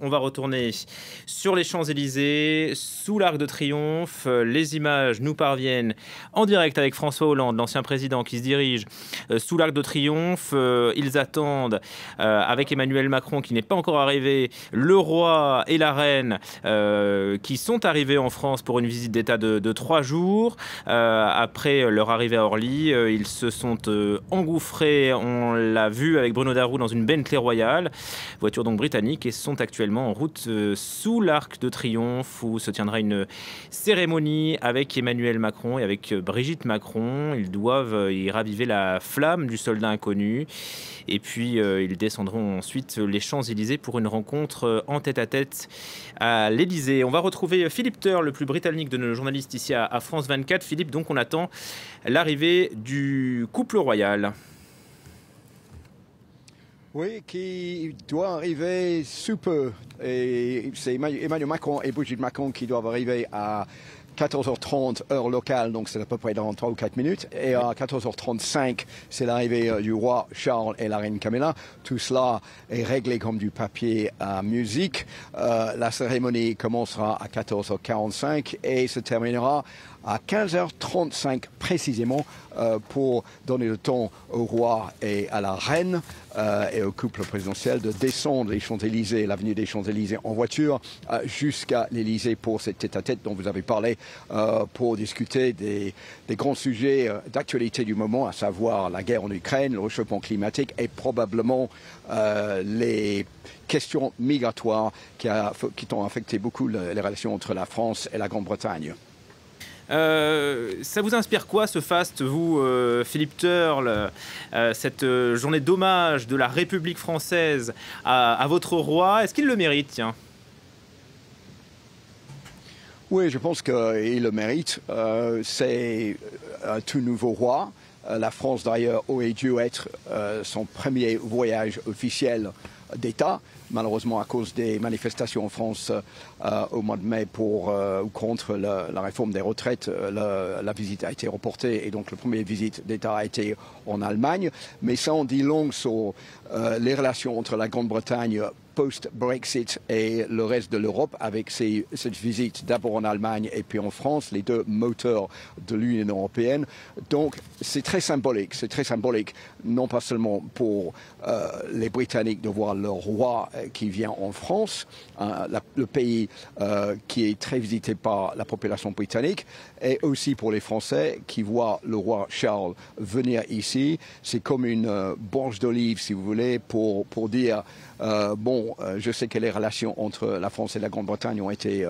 on va retourner sur les Champs-Élysées, sous l'Arc de Triomphe. Les images nous parviennent en direct avec François Hollande, l'ancien président, qui se dirige sous l'Arc de Triomphe. Ils attendent, avec Emmanuel Macron, qui n'est pas encore arrivé, le roi et la reine, qui sont arrivés en France pour une visite d'État de 3 jours. Après leur arrivée à Orly, ils se sont engouffrés, on l'a vu avec Bruno Darroux, dans une Bentley Royale, voiture donc britannique, et sont actuellement en route sous l'Arc de Triomphe, où se tiendra une cérémonie avec Emmanuel Macron et avec Brigitte Macron. Ils doivent y raviver la flamme du soldat inconnu. Et puis, ils descendront ensuite les Champs-Élysées pour une rencontre en tête-à-tête à l'Élysée. On va retrouver Philippe Teur, le plus britannique de nos journalistes ici à France 24. Philippe, donc on attend l'arrivée du couple royal. Oui, qui doit arriver sous peu. Et c'est Emmanuel Macron et Brigitte Macron qui doivent arriver à 14h30 heure locale, donc c'est à peu près dans 3 ou 4 minutes. Et à 14h35, c'est l'arrivée du roi Charles et la reine Camilla. Tout cela est réglé comme du papier à musique. La cérémonie commencera à 14h45 et se terminera à 15h35 précisément pour donner le temps au roi et à la reine et au couple présidentiel de descendre les Champs-Élysées, l'avenue des Champs-Élysées en voiture jusqu'à l'Élysée pour cette tête-à-tête dont vous avez parlé, pour discuter des grands sujets d'actualité du moment, à savoir la guerre en Ukraine, le réchauffement climatique et probablement les questions migratoires qui ont affecté beaucoup les relations entre la France et la Grande-Bretagne. Ça vous inspire quoi ce faste, vous, Philippe Teur, cette journée d'hommage de la République française à votre roi? Est-ce qu'il le mérite, tiens? Oui, je pense qu'il le mérite. C'est un tout nouveau roi. La France, d'ailleurs, aurait dû être son premier voyage officiel d'État. Malheureusement, à cause des manifestations en France au mois de mai contre la réforme des retraites, la visite a été reportée et donc la première visite d'État a été en Allemagne. Mais ça en dit long sur les relations entre la Grande-Bretagne post-Brexit et le reste de l'Europe, avec cette visite d'abord en Allemagne et puis en France, les deux moteurs de l'Union européenne. Donc c'est très symbolique, non pas seulement pour les Britanniques de voir leur roi qui vient en France, le pays qui est très visité par la population britannique, et aussi pour les Français qui voient le roi Charles venir ici. C'est comme une branche d'olive, si vous voulez, pour dire je sais que les relations entre la France et la Grande-Bretagne ont été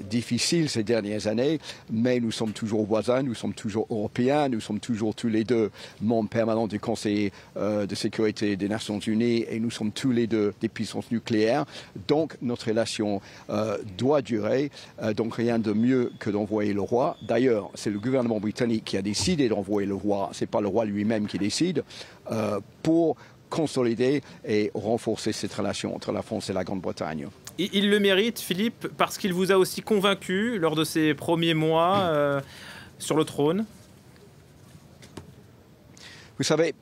difficiles ces dernières années, mais nous sommes toujours voisins, nous sommes toujours européens, nous sommes toujours tous les deux membres permanents du Conseil de sécurité des Nations Unies et nous sommes tous les deux des puissances nucléaires. Donc notre relation doit durer, donc rien de mieux que d'envoyer le roi. D'ailleurs, c'est le gouvernement britannique qui a décidé d'envoyer le roi, c'est pas le roi lui-même qui décide, pour consolider et renforcer cette relation entre la France et la Grande-Bretagne. Il le mérite, Philippe, parce qu'il vous a aussi convaincu lors de ses premiers mois sur le trône. Vous savez,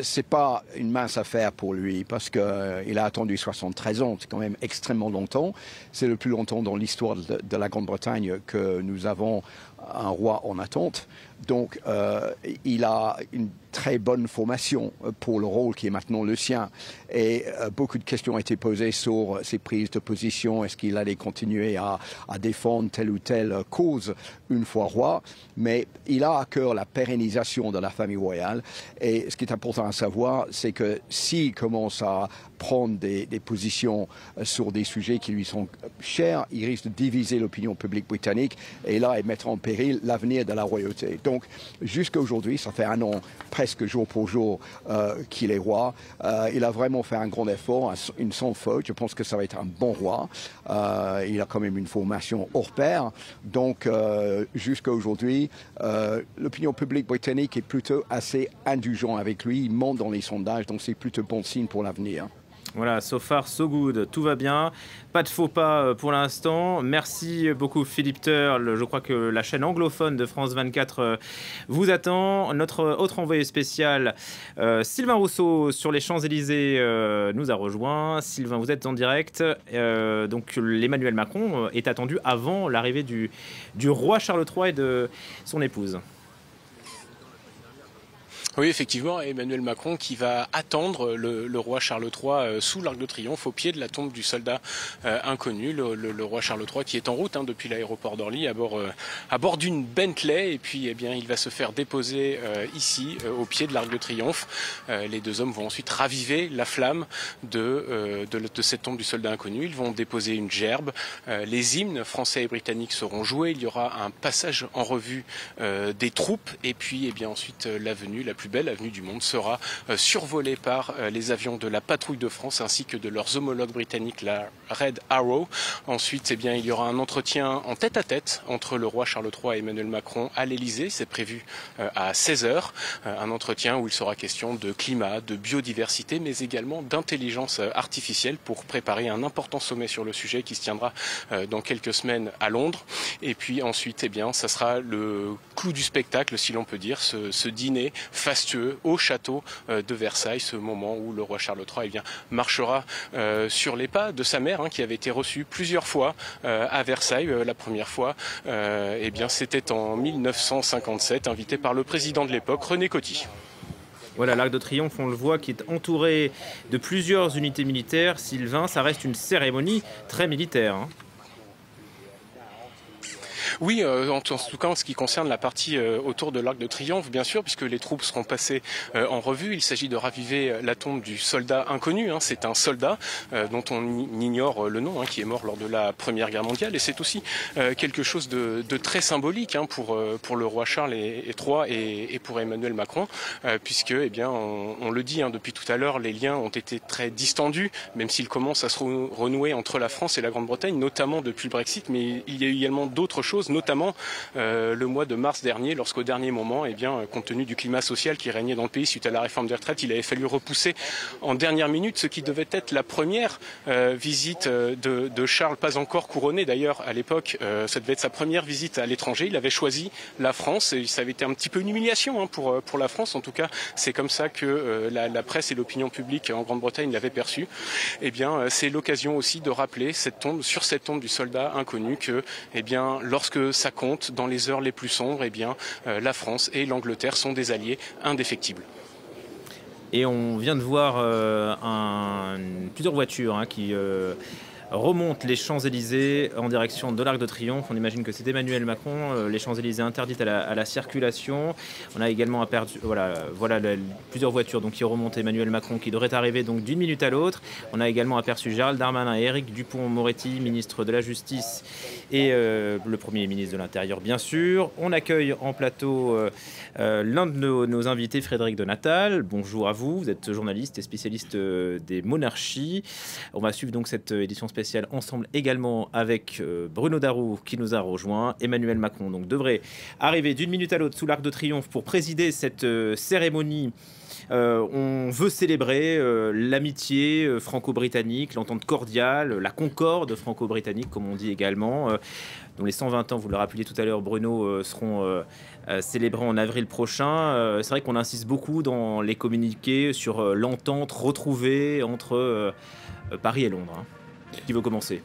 c'est pas une mince affaire pour lui parce qu'il a attendu 73 ans, c'est quand même extrêmement longtemps. C'est le plus longtemps dans l'histoire de la Grande-Bretagne que nous avons un roi en attente. Donc, il a une très bonne formation pour le rôle qui est maintenant le sien. Et beaucoup de questions ont été posées sur ses prises de position. Est-ce qu'il allait continuer à défendre telle ou telle cause une fois roi? Mais il a à cœur la pérennisation de la famille royale. Et ce qui est important à savoir, c'est que s'il commence à prendre des positions sur des sujets qui lui sont chers, il risque de diviser l'opinion publique britannique et là, mettre en péril l'avenir de la royauté. Donc, jusqu'à aujourd'hui, ça fait un an presque jour pour jour qu'il est roi. Il a vraiment fait un grand effort, une sans faute. Je pense que ça va être un bon roi. Il a quand même une formation hors pair. Donc, jusqu'à aujourd'hui, l'opinion publique britannique est plutôt assez indulgente avec lui. Il monte dans les sondages, donc c'est plutôt bon signe pour l'avenir. Voilà, so far so good, tout va bien, pas de faux pas pour l'instant. Merci beaucoup Philippe Turle, je crois que la chaîne anglophone de France 24 vous attend. Notre autre envoyé spécial, Sylvain Rousseau sur les Champs-Élysées nous a rejoint. Sylvain, vous êtes en direct, donc l'Emmanuel Macron est attendu avant l'arrivée du roi Charles III et de son épouse. Oui, effectivement, Emmanuel Macron qui va attendre le roi Charles III sous l'Arc de Triomphe au pied de la tombe du soldat inconnu, le roi Charles III qui est en route depuis l'aéroport d'Orly à bord d'une Bentley, et puis eh bien, il va se faire déposer ici au pied de l'Arc de Triomphe. Les deux hommes vont ensuite raviver la flamme de cette tombe du soldat inconnu. Ils vont déposer une gerbe, les hymnes français et britanniques seront joués, il y aura un passage en revue des troupes, et puis eh bien, ensuite l'avenue la plus belle avenue du monde sera survolée par les avions de la patrouille de France ainsi que de leurs homologues britanniques, la Red Arrow. Ensuite, eh bien, il y aura un entretien en tête-à-tête entre le roi Charles III et Emmanuel Macron à l'Elysée. C'est prévu à 16h. Un entretien où il sera question de climat, de biodiversité, mais également d'intelligence artificielle pour préparer un important sommet sur le sujet qui se tiendra dans quelques semaines à Londres. Et puis ensuite, eh bien, ça sera le clou du spectacle, si l'on peut dire, ce dîner fastueux au château de Versailles, ce moment où le roi Charles III eh bien, marchera sur les pas de sa mère, qui avait été reçue plusieurs fois à Versailles. La première fois, eh bien, c'était en 1957, invité par le président de l'époque, René Coty. Voilà, l'Arc de Triomphe, on le voit, qui est entouré de plusieurs unités militaires. Sylvain, ça reste une cérémonie très militaire. Oui, en tout cas en ce qui concerne la partie autour de l'Arc de Triomphe, bien sûr, puisque les troupes seront passées en revue. Il s'agit de raviver la tombe du soldat inconnu. C'est un soldat dont on ignore le nom, qui est mort lors de la Première Guerre mondiale. Et c'est aussi quelque chose de très symbolique pour le roi Charles III et pour Emmanuel Macron, puisque, eh bien, on le dit depuis tout à l'heure, les liens ont été très distendus, même s'ils commencent à se renouer entre la France et la Grande-Bretagne, notamment depuis le Brexit. Mais il y a eu également d'autres choses, notamment le mois de mars dernier, lorsqu'au dernier moment, eh bien, compte tenu du climat social qui régnait dans le pays suite à la réforme des retraites, il avait fallu repousser en dernière minute ce qui devait être la première visite de Charles, pas encore couronné d'ailleurs à l'époque. Ça devait être sa première visite à l'étranger. Il avait choisi la France et ça avait été un petit peu une humiliation pour la France. En tout cas, c'est comme ça que la presse et l'opinion publique en Grande-Bretagne l'avaient perçu. Eh bien, c'est l'occasion aussi de rappeler sur cette tombe du soldat inconnu que, eh bien, lorsque ça compte, dans les heures les plus sombres, eh bien, la France et l'Angleterre sont des alliés indéfectibles. Et on vient de voir plusieurs voitures qui remontent les Champs-Élysées en direction de l'Arc de Triomphe. On imagine que c'est Emmanuel Macron. Les Champs-Élysées interdites à la circulation. On a également aperçu plusieurs voitures qui remontent Emmanuel Macron qui devrait arriver donc d'une minute à l'autre. On a également aperçu Gérald Darmanin et Éric Dupond-Moretti, ministre de la Justice et le Premier ministre de l'Intérieur, bien sûr. On accueille en plateau l'un de nos invités, Frédéric de Natal. Bonjour à vous. Vous êtes journaliste et spécialiste des monarchies. On va suivre donc cette édition spéciale ensemble également avec Bruno Darou qui nous a rejoint. Emmanuel Macron donc devrait arriver d'une minute à l'autre sous l'Arc de Triomphe pour présider cette cérémonie. On veut célébrer l'amitié franco-britannique, l'entente cordiale, la concorde franco-britannique comme on dit également, dont les 120 ans, vous le rappeliez tout à l'heure Bruno, seront célébrés en avril prochain. C'est vrai qu'on insiste beaucoup dans les communiqués sur l'entente retrouvée entre Paris et Londres. Qui veut commencer?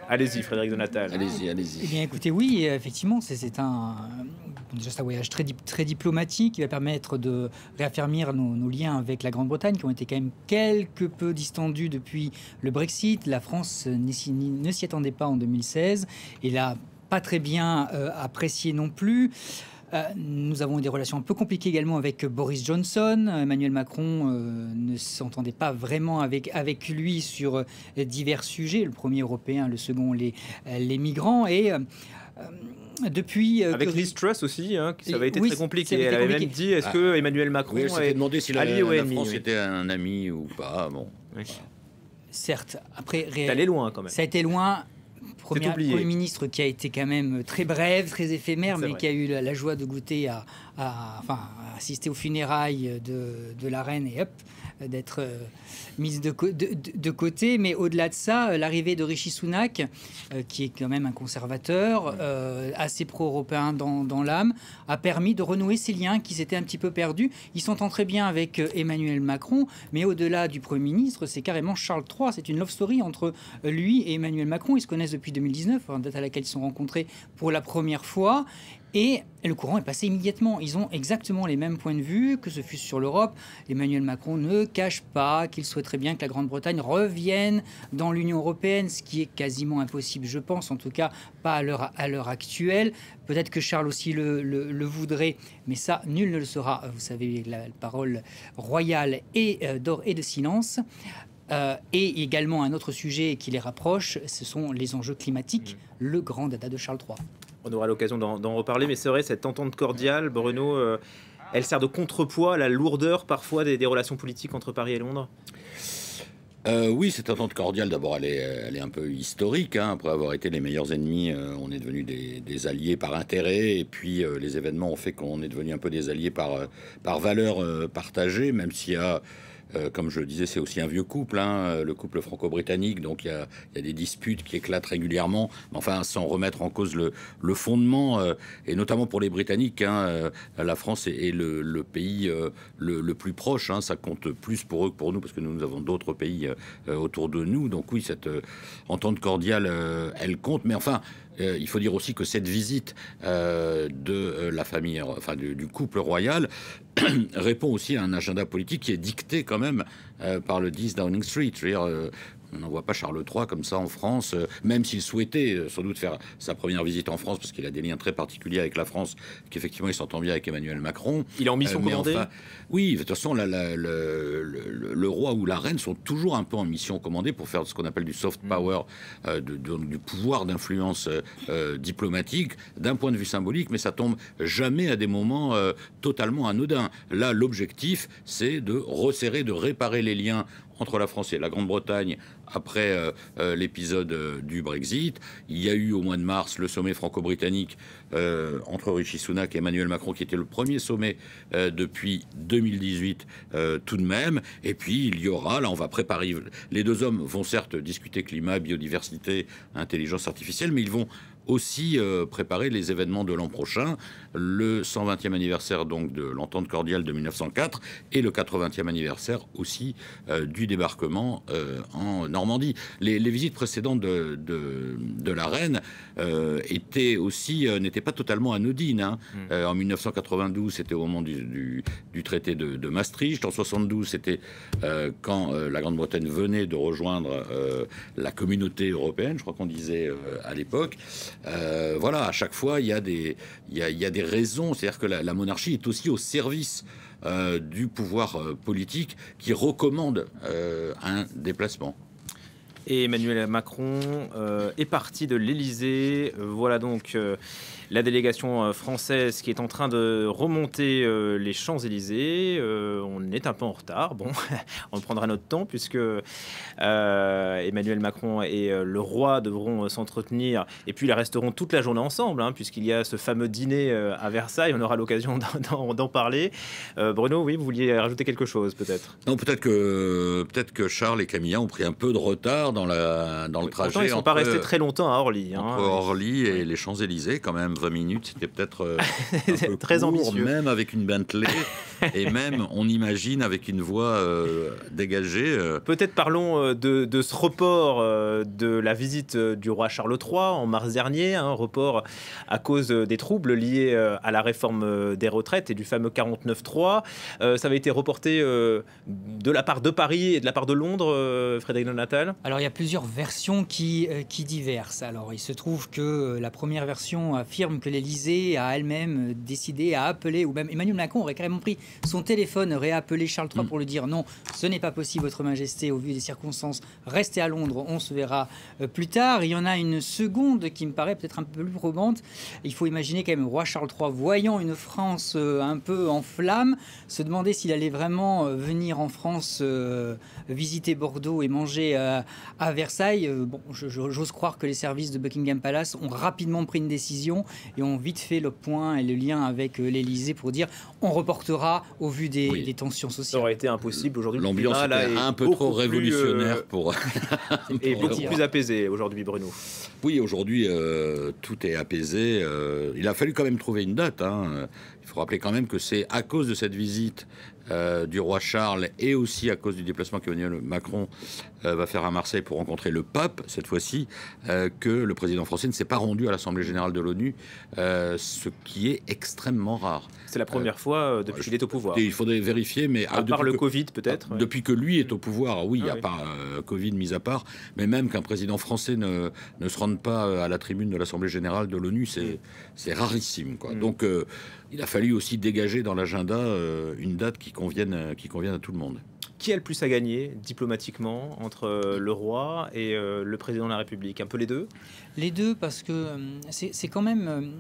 Allez-y, Frédéric de Natal. Allez-y. Eh bien, écoutez, oui, effectivement, c'est un voyage très diplomatique qui va permettre de réaffirmer nos liens avec la Grande-Bretagne, qui ont été quand même quelque peu distendus depuis le Brexit. La France ne s'y attendait pas en 2016 et l'a pas très bien apprécié non plus. Nous avons eu des relations un peu compliquées également avec Boris Johnson. Emmanuel Macron ne s'entendait pas vraiment avec lui sur divers sujets. Le premier européen, le second les migrants. Et depuis avec Liz Truss aussi, ça avait été oui, très compliqué. Elle avait même dit est-ce que Emmanuel Macron s'était demandé si la France oui. était un ami ou pas. Bon. Oui. Certes, après c'est allé loin quand même. Ça a été loin. Premier ministre qui a été quand même très bref, très éphémère, mais qui a eu la joie de goûter à assister aux funérailles de la reine et hop, mise de côté. Mais au-delà de ça, l'arrivée de Rishi Sunak, qui est quand même un conservateur, assez pro-européen dans l'âme, a permis de renouer ces liens qui s'étaient un petit peu perdus. Il s'entend très bien avec Emmanuel Macron, mais au-delà du Premier ministre, c'est carrément Charles III. C'est une love story entre lui et Emmanuel Macron. Ils se connaissent depuis 2019, date à laquelle ils se sont rencontrés pour la première fois. Et le courant est passé immédiatement. Ils ont exactement les mêmes points de vue, que ce fût sur l'Europe. Emmanuel Macron ne cache pas qu'il souhaiterait bien que la Grande-Bretagne revienne dans l'Union européenne, ce qui est quasiment impossible, je pense, en tout cas pas à l'heure actuelle. Peut-être que Charles aussi le voudrait, mais ça, nul ne le saura. Vous savez, la parole royale est d'or et de silence. Et également un autre sujet qui les rapproche, ce sont les enjeux climatiques, le grand dada de Charles III. On aura l'occasion d'en reparler, mais c'est vrai, cette entente cordiale, Bruno, elle sert de contrepoids à la lourdeur parfois des relations politiques entre Paris et Londres. Oui, cette entente cordiale, d'abord, elle est un peu historique. Après avoir été les meilleurs ennemis, on est devenus des alliés par intérêt. Et puis, les événements ont fait qu'on est devenus un peu des alliés par valeur partagée, même s'il y a... comme je le disais, c'est aussi un vieux couple, le couple franco-britannique, donc il y a des disputes qui éclatent régulièrement, mais enfin sans remettre en cause le fondement, et notamment pour les Britanniques, la France est le pays le plus proche, ça compte plus pour eux que pour nous, parce que nous avons d'autres pays autour de nous, donc oui, cette entente cordiale, elle compte, mais enfin... il faut dire aussi que cette visite de la famille, enfin du couple royal, répond aussi à un agenda politique qui est dicté quand même par le 10 Downing Street. Je veux dire, on n'en voit pas Charles III comme ça en France, même s'il souhaitait sans doute faire sa première visite en France, parce qu'il a des liens très particuliers avec la France, qu'effectivement il s'entend bien avec Emmanuel Macron. Il est en mission commandée. Enfin, oui, de toute façon, le roi ou la reine sont toujours un peu en mission commandée pour faire ce qu'on appelle du soft power, du pouvoir d'influence diplomatique, d'un point de vue symbolique, mais ça tombe jamais à des moments totalement anodins. Là, l'objectif, c'est de resserrer, de réparer les liens entre la France et la Grande-Bretagne après l'épisode du Brexit. Il y a eu au mois de mars le sommet franco-britannique entre Rishi Sunak et Emmanuel Macron, qui était le premier sommet depuis 2018 tout de même. Et puis il y aura, là on va préparer, les deux hommes vont certes discuter climat, biodiversité, intelligence artificielle, mais ils vont aussi préparer les événements de l'an prochain, le 120e anniversaire donc de l'entente cordiale de 1904 et le 80e anniversaire aussi du débarquement en Normandie. Les visites précédentes de la reine étaient aussi n'étaient pas totalement anodines. En 1992, c'était au moment du traité de Maastricht. En 72, c'était quand la Grande-Bretagne venait de rejoindre la communauté européenne, je crois qu'on disait à l'époque. Voilà, à chaque fois, il y a des raisons. C'est-à-dire que la monarchie est aussi au service du pouvoir politique qui recommande un déplacement. Et Emmanuel Macron est parti de l'Élysée. Voilà donc la délégation française qui est en train de remonter les Champs-Élysées. On est un peu en retard. Bon, on prendra notre temps puisque Emmanuel Macron et le roi devront s'entretenir. Et puis, ils resteront toute la journée ensemble, puisqu'il y a ce fameux dîner à Versailles. On aura l'occasion d'en parler. Bruno, oui, vous vouliez rajouter quelque chose, peut-être? Non, peut-être que Charles et Camilla ont pris un peu de retard dans le trajet. Pourtant, ils ne sont pas restés très longtemps à Orly. Entre Orly et les Champs-Élysées, quand même, 20 minutes, c'était peut-être un peu très court, ambitieux. même avec une Bentley, et même, on imagine, avec une voix dégagée. Peut-être parlons de ce report de la visite du roi Charles III en mars dernier, report à cause des troubles liés à la réforme des retraites et du fameux 49.3. Ça avait été reporté de la part de Paris et de la part de Londres, Frédéric Donatal. Alors, il y a plusieurs versions qui diversent. Alors, il se trouve que la première version affirme que l'Élysée a elle-même décidé à appeler, ou même Emmanuel Macron aurait carrément pris son téléphone, aurait appelé Charles III pour lui dire non, ce n'est pas possible, votre majesté, au vu des circonstances, restez à Londres, on se verra plus tard. Il y en a une seconde qui me paraît peut-être un peu plus probante. Il faut imaginer quand même le roi Charles III, voyant une France un peu en flammes, se demander s'il allait vraiment venir en France visiter Bordeaux et manger À Versailles, j'ose croire que les services de Buckingham Palace ont rapidement pris une décision et ont vite fait le point et le lien avec l'Élysée pour dire on reportera au vu des tensions sociales. Ça aurait été impossible aujourd'hui. L'ambiance est un peu trop révolutionnaire pour... et beaucoup plus apaisé aujourd'hui, Bruno. Oui, aujourd'hui, tout est apaisé. Il a fallu quand même trouver une date. Il faut rappeler quand même que c'est à cause de cette visite du roi Charles et aussi à cause du déplacement qu'Emmanuel Macron va faire à Marseille pour rencontrer le pape, cette fois-ci, que le président français ne s'est pas rendu à l'Assemblée générale de l'ONU, ce qui est extrêmement rare. C'est la première fois depuis qu'il est au pouvoir. Il faudrait vérifier, mais... À part le Covid, peut-être. Depuis que lui est au pouvoir, oui, à part Covid mis à part, mais même qu'un président français ne se rende pas à la tribune de l'Assemblée générale de l'ONU, c'est rarissime, quoi. Donc, il a fallu aussi dégager dans l'agenda une date qui convienne à tout le monde. Qui a le plus à gagner diplomatiquement entre le roi et le président de la République? Un peu les deux? Les deux, parce que c'est quand même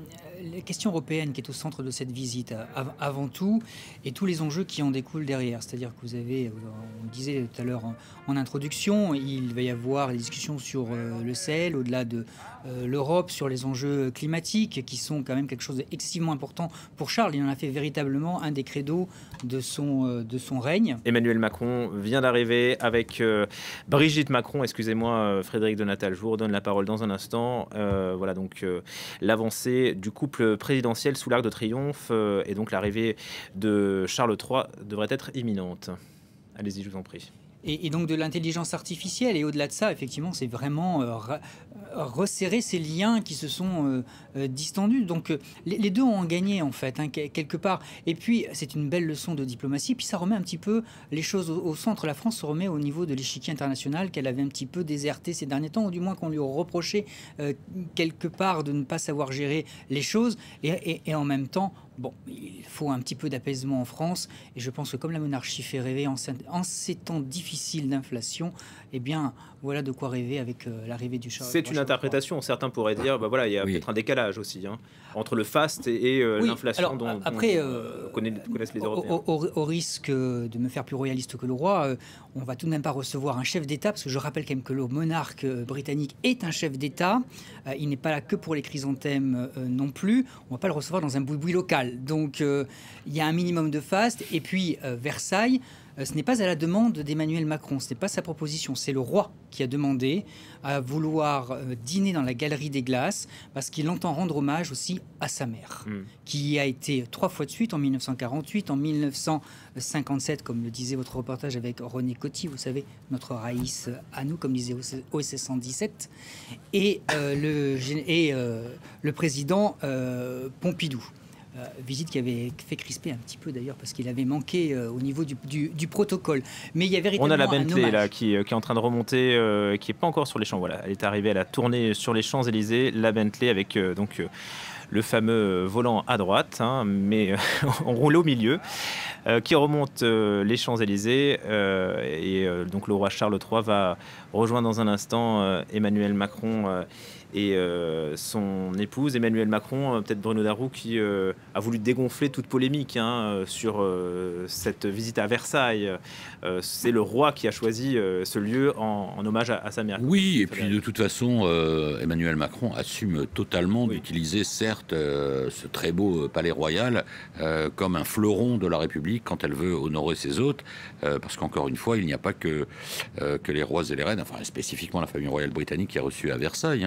la question européenne qui est au centre de cette visite avant tout, et tous les enjeux qui en découlent derrière. C'est-à-dire que vous avez, on le disait tout à l'heure en introduction, il va y avoir des discussions sur le Sahel, au-delà de l'Europe, sur les enjeux climatiques, qui sont quand même quelque chose d'excessivement important pour Charles. Il en a fait véritablement un des credos de son règne. Emmanuel Macron vient d'arriver avec Brigitte Macron, excusez-moi Frédéric de Natal, je vous redonne la parole dans un instant. Voilà donc l'avancée du couple présidentiel sous l'Arc de Triomphe et donc l'arrivée de Charles III devrait être imminente. Allez-y, je vous en prie. Et donc de l'intelligence artificielle, et au-delà de ça, effectivement, c'est vraiment resserrer ces liens qui se sont distendus. Donc les deux ont gagné, en fait, quelque part. Et puis, c'est une belle leçon de diplomatie. Puis ça remet un petit peu les choses au centre. La France se remet au niveau de l'échiquier international qu'elle avait un petit peu déserté ces derniers temps, ou du moins qu'on lui reprochait quelque part de ne pas savoir gérer les choses. Et en même temps, bon, il faut un petit peu d'apaisement en France. Et je pense que comme la monarchie fait rêver en ces temps difficiles d'inflation, eh bien, voilà de quoi rêver avec l'arrivée du Charles. C'est une interprétation. Certains pourraient dire, bah voilà, il y a peut-être un décalage aussi entre le faste et l'inflation dont connaissent les Européens. Au risque de me faire plus royaliste que le roi, on va tout de même pas recevoir un chef d'État, parce que je rappelle quand même que le monarque britannique est un chef d'État. Il n'est pas là que pour les chrysanthèmes non plus. On va pas le recevoir dans un boui-boui local. Donc, il y a un minimum de faste. Et puis, Versailles, ce n'est pas à la demande d'Emmanuel Macron, ce n'est pas sa proposition, c'est le roi qui a demandé à vouloir dîner dans la Galerie des Glaces parce qu'il entend rendre hommage aussi à sa mère, qui y a été 3 fois de suite, en 1948, en 1957, comme le disait votre reportage avec René Coty, vous savez, notre Raïs à nous, comme disait OSS 117, et le président Pompidou. Visite qui avait fait crisper un petit peu d'ailleurs parce qu'il avait manqué au niveau du protocole. Mais il y a véritablement on a la Bentley là qui est en train de remonter, qui n'est pas encore sur les champs. Voilà, elle est arrivée, elle a tourné sur les Champs-Élysées, la Bentley avec le fameux volant à droite, mais on roule au milieu, qui remonte les Champs-Élysées donc le roi Charles III va rejoindre dans un instant Emmanuel Macron et son épouse. Emmanuel Macron, peut-être Bruno Darroux, qui a voulu dégonfler toute polémique sur cette visite à Versailles. C'est le roi qui a choisi ce lieu en hommage à sa mère. Oui, et puis de toute façon, Emmanuel Macron assume totalement d'utiliser, certes, ce très beau palais royal comme un fleuron de la République quand elle veut honorer ses hôtes, parce qu'encore une fois, il n'y a pas que les rois et les reines, enfin spécifiquement la famille royale britannique qui a reçu à Versailles.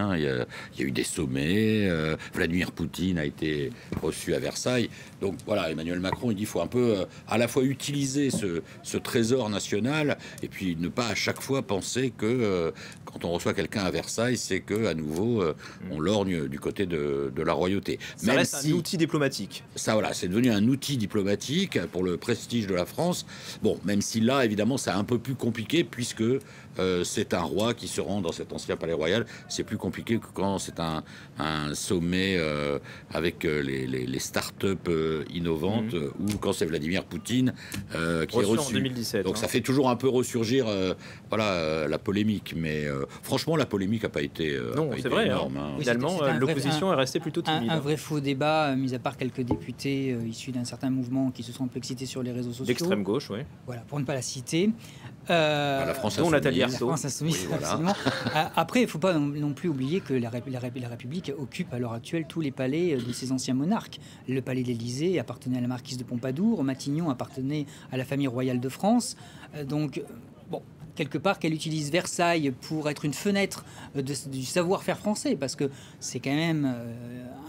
Il y a eu des sommets, Vladimir Poutine a été reçu à Versailles. Donc voilà, Emmanuel Macron, il dit qu'il faut un peu à la fois utiliser ce trésor national et puis ne pas à chaque fois penser que quand on reçoit quelqu'un à Versailles, c'est que à nouveau on lorgne du côté de la royauté. Ça reste un outil diplomatique. Ça voilà, c'est devenu un outil diplomatique pour le prestige de la France. Bon, même si là, évidemment, c'est un peu plus compliqué puisque c'est un roi qui se rend dans cet ancien palais royal. C'est plus compliqué que quand c'est un sommet avec les start-up innovantes ou quand c'est Vladimir Poutine qui est reçu. En 2017, donc ça fait toujours un peu ressurgir la polémique. Mais franchement, la polémique n'a pas été non, c'est vrai, énorme. Finalement, l'opposition est restée plutôt timide. solide. Un vrai faux débat, mis à part quelques députés issus d'un certain mouvement qui se sont un peu excités sur les réseaux sociaux. D'extrême gauche, oui. Voilà, pour ne pas la citer. La France dont Nathalie Insoumise. La Arthaud. France Insoumise, Oui, voilà. absolument. Après, il ne faut pas non plus oublier que la République occupe à l'heure actuelle tous les palais de ses anciens monarques. Le palais de l'Élysée appartenait à la marquise de Pompadour, Matignon appartenait à la famille royale de France. Donc, bon, quelque part, qu'elle utilise Versailles pour être une fenêtre du savoir-faire français, parce que c'est quand même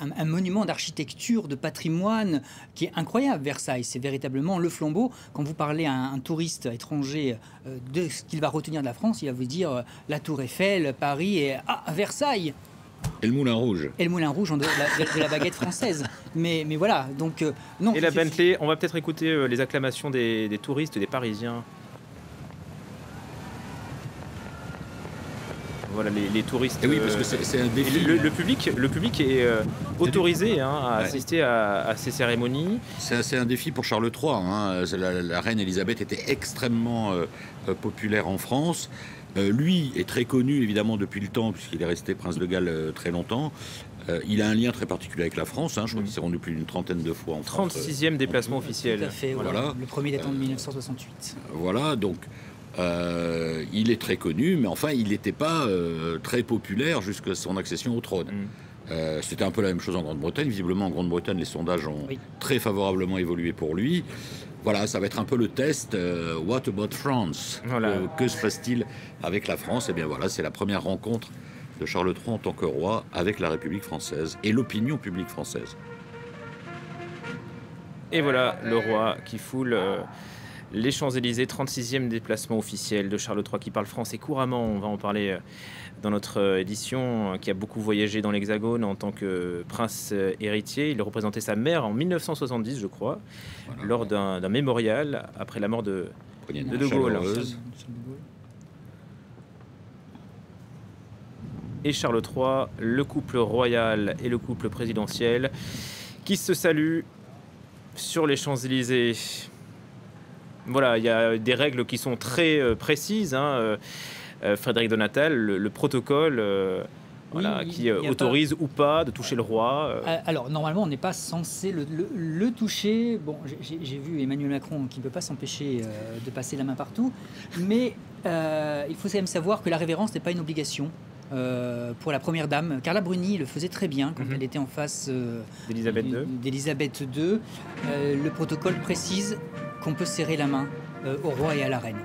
un monument d'architecture, de patrimoine qui est incroyable, Versailles. C'est véritablement le flambeau. Quand vous parlez à un touriste étranger de ce qu'il va retenir de la France, il va vous dire la Tour Eiffel, Paris et Versailles. Et le Moulin Rouge. Et le Moulin Rouge de la baguette française. Mais voilà, donc non. Et la Bentley, on va peut-être écouter les acclamations des touristes, des Parisiens. Voilà, les touristes. Et oui, parce que c'est un défi. Le public est autorisé à assister à ces cérémonies. C'est un défi pour Charles III. Hein. La reine Elisabeth était extrêmement populaire en France. Lui est très connu, évidemment, depuis le temps, puisqu'il est resté prince de Galles très longtemps. Il a un lien très particulier avec la France. Je crois qu'il s'est rendu plus d'une trentaine de fois en France. 36e déplacement officiel. Tout à fait, voilà. Le premier datant de 1968. Voilà, donc il est très connu, mais enfin, il n'était pas très populaire jusqu'à son accession au trône. C'était un peu la même chose en Grande-Bretagne. Visiblement, en Grande-Bretagne, les sondages ont très favorablement évolué pour lui. Voilà, ça va être un peu le test. What about France? Voilà. Que se passe-t-il avec la France? Eh bien voilà, c'est la première rencontre de Charles III en tant que roi avec la République française et l'opinion publique française. Et voilà, le roi qui foule les Champs-Élysées, 36e déplacement officiel de Charles III qui parle français couramment. On va en parler dans notre édition, qui a beaucoup voyagé dans l'Hexagone en tant que prince héritier. Il représentait sa mère en 1970, je crois, lors d'un mémorial après la mort de De Gaulle. Et Charles III, le couple royal et le couple présidentiel qui se saluent sur les Champs-Élysées. Voilà, il y a des règles qui sont très précises. Frédéric de Natal, le protocole qui autorise ou pas de toucher le roi. Alors, normalement, on n'est pas censé le toucher. Bon, j'ai vu Emmanuel Macron qui ne peut pas s'empêcher de passer la main partout. Mais il faut quand même savoir que la révérence n'est pas une obligation. Pour la première dame, Carla Bruni le faisait très bien quand elle était en face d'Élisabeth II. Le protocole précise qu'on peut serrer la main au roi et à la reine.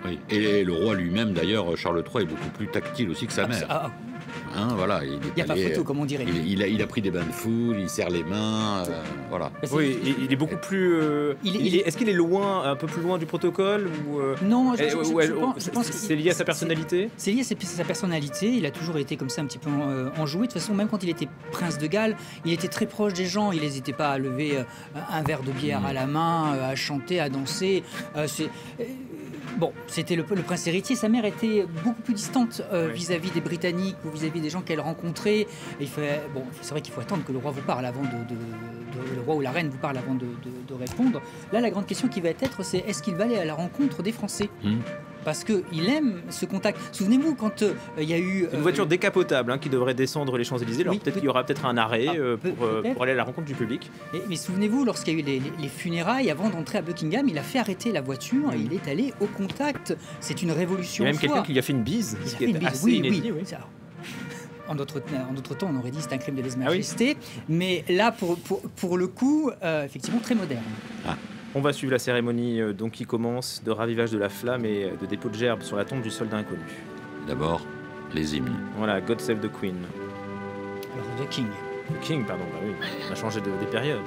Oui. Et le roi lui-même, d'ailleurs, Charles III, est beaucoup plus tactile aussi que sa mère. Voilà, il n'y a pas photo, comme on dirait. Il a pris des bains de foule, il serre les mains, voilà. Oui, il est beaucoup plus. Est-ce qu'il est loin, un peu plus loin du protocole ou Non, je pense que c'est lié à sa personnalité. C'est lié à sa personnalité. Il a toujours été comme ça, un petit peu enjoué. De toute façon, même quand il était prince de Galles, il était très proche des gens. Il n'hésitait pas à lever un verre de bière à la main, à chanter, à danser. Bon, c'était le prince héritier. Sa mère était beaucoup plus distante vis-à-vis des Britanniques ou vis-à-vis des gens qu'elle rencontrait. Et c'est vrai qu'il faut attendre que le roi vous parle avant le roi ou la reine vous parle avant de répondre. Là, la grande question qui va être, c'est est-ce qu'il va aller à la rencontre des Français ? Parce qu'il aime ce contact. Souvenez-vous, quand il y a eu... une voiture décapotable qui devrait descendre les Champs-Élysées. Alors peut-être qu'il y aura peut-être un arrêt pour aller à la rencontre du public. Mais souvenez-vous, lorsqu'il y a eu les funérailles, avant d'entrer à Buckingham, il a fait arrêter la voiture et il est allé au contact. C'est une révolution. Il y a même quelqu'un qui lui a fait une bise. Ce qui est assez inédit. Oui. En d'autres temps, on aurait dit que c'est un crime de lèse-majesté. Mais là, pour le coup, effectivement, très moderne. On va suivre la cérémonie qui commence de ravivage de la flamme et de dépôt de gerbes sur la tombe du soldat inconnu. D'abord, les hymnes. Voilà, God Save the Queen. Alors, The King. The King, pardon, oui. On a changé des périodes.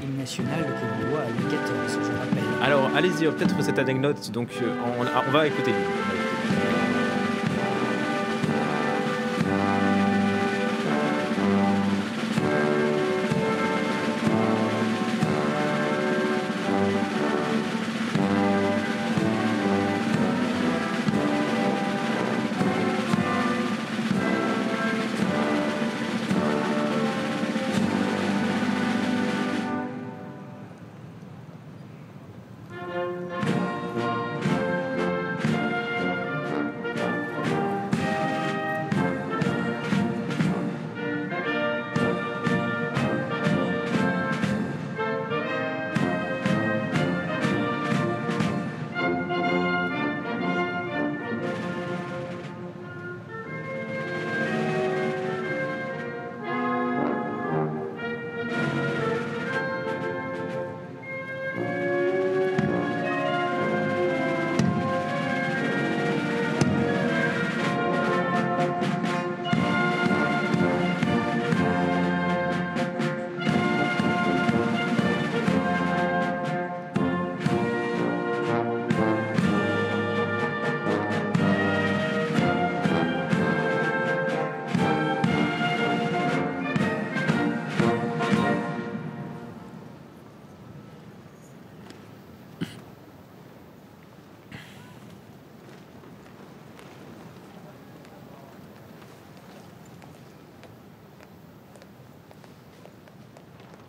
Hymne national que l'on doit à Louis XIV, je rappelle. Alors, allez-y, peut-être cette anecdote. Donc, on va écouter l'hymne.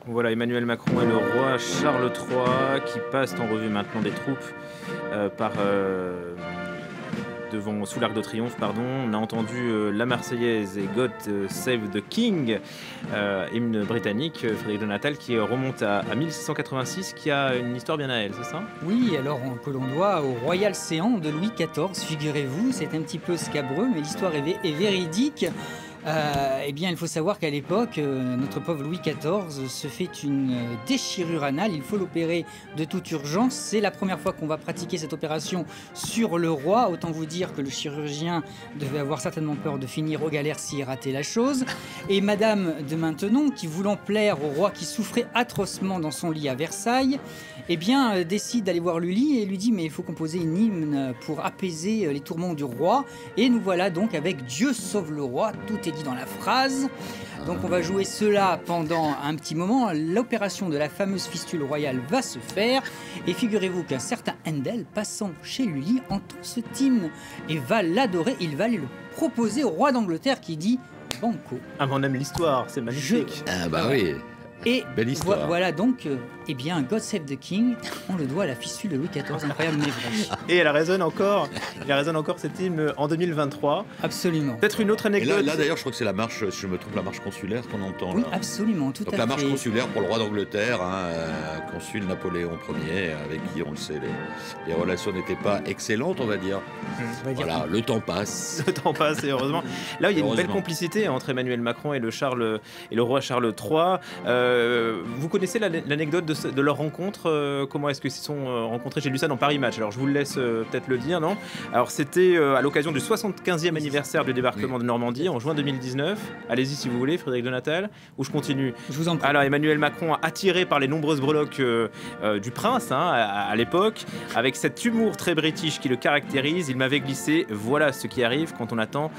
Voilà, Emmanuel Macron et le roi Charles III qui passent en revue maintenant des troupes sous l'Arc de Triomphe, pardon. On a entendu la Marseillaise et God Save the King, hymne britannique, Frédéric de Natal, qui remonte à 1686, qui a une histoire bien à elle, c'est ça? Oui, alors que l'on doit au royal séant de Louis XIV, figurez-vous, c'est un petit peu scabreux, mais l'histoire est véridique. Eh bien, il faut savoir qu'à l'époque, notre pauvre Louis XIV se fait une déchirure anale. Il faut l'opérer de toute urgence. C'est la première fois qu'on va pratiquer cette opération sur le roi. Autant vous dire que le chirurgien devait avoir certainement peur de finir aux galères s'il ratait la chose. Et Madame de Maintenon, qui voulant plaire au roi qui souffrait atrocement dans son lit à Versailles, eh bien, décide d'aller voir Lully et lui dit « Mais il faut composer une hymne pour apaiser les tourments du roi. » Et nous voilà donc avec « Dieu sauve le roi ». Tout est dit dans la phrase. Donc on va jouer cela pendant un petit moment. L'opération de la fameuse fistule royale va se faire. Et figurez-vous qu'un certain Handel, passant chez Lully, entend ce hymne et va l'adorer. Il va aller le proposer au roi d'Angleterre qui dit « Banco ». Ah, mais on aime l'histoire, c'est magnifique. Ah bah oui. Et belle histoire. Voilà donc, eh bien, God Save the King, on le doit à la fistule de Louis XIV, incroyable mais vrai. Et elle résonne encore cette hymne en 2023. Absolument. Peut-être une autre Et anecdote. là d'ailleurs, je crois que c'est la marche, si je me trompe, la marche consulaire qu'on entend. Oui, là. absolument, tout Donc à la fait. marche consulaire pour le roi d'Angleterre, consul Napoléon Ier, avec qui, on le sait, les relations n'étaient pas excellentes, on va dire. On va dire Voilà, le temps passe. Le temps passe et heureusement. Là, il y a une belle Heureusement. complicité entre Emmanuel Macron et le roi Charles III. Vous connaissez l'anecdote de leur rencontre? Comment est-ce qu'ils se sont rencontrés? J'ai lu ça dans Paris Match, alors je vous le laisse peut-être le dire, non? Alors c'était à l'occasion du 75e anniversaire du débarquement de Normandie en juin 2019. Allez-y si vous voulez, Frédéric de Natal, ou je continue? Je vous en prie. Alors Emmanuel Macron, attiré par les nombreuses breloques du prince à l'époque, avec cet humour très british qui le caractérise, il m'avait glissé: voilà ce qui arrive quand on attend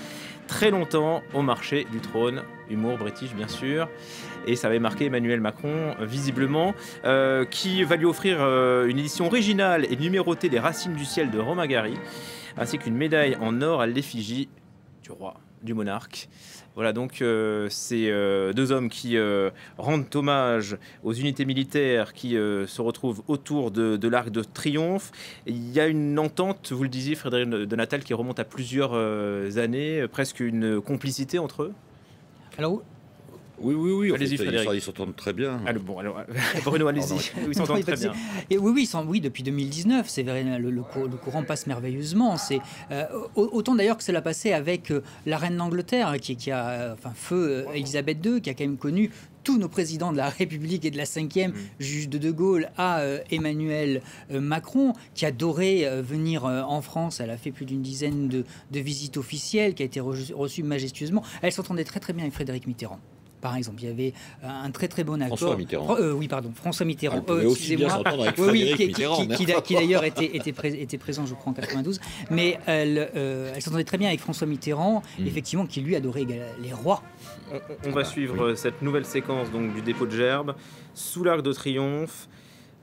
très longtemps au marché du trône. Humour british bien sûr. Et ça avait marqué Emmanuel Macron, visiblement, qui va lui offrir une édition originale et numérotée des Racines du ciel de Romain Gary, ainsi qu'une médaille en or à l'effigie du roi, du monarque. Voilà donc ces deux hommes qui rendent hommage aux unités militaires qui se retrouvent autour de l'Arc de Triomphe. Il y a une entente, vous le disiez Frédéric de Natal, qui remonte à plusieurs années, presque une complicité entre eux. Alors, Oui. En Allez-y, fait, Frédéric. ils s'entendent très bien. Bruno, allez-y. Ils s'entendent très bien. Et oui, depuis 2019, c'est vrai, le courant passe merveilleusement. C'est autant d'ailleurs que cela passait avec la reine d'Angleterre, qui a, feu Elisabeth II, qui a quand même connu tous nos présidents de la République et de la 5e, juge de Gaulle à Emmanuel Macron, qui adorait venir en France. Elle a fait plus d'une dizaine de visites officielles, qui a été reçue majestueusement. Elle s'entendait très très bien avec Frédéric Mitterrand. Par exemple, il y avait un très très bon accord. François Mitterrand. François Mitterrand. Elle pouvait aussi bien s'entendre avec Frédéric Mitterrand. Qui d'ailleurs était présent, je crois, en 92. Mais elle s'entendait très bien avec François Mitterrand, effectivement, qui lui adorait les rois. On va suivre cette nouvelle séquence donc, du dépôt de gerbes sous l'Arc de Triomphe.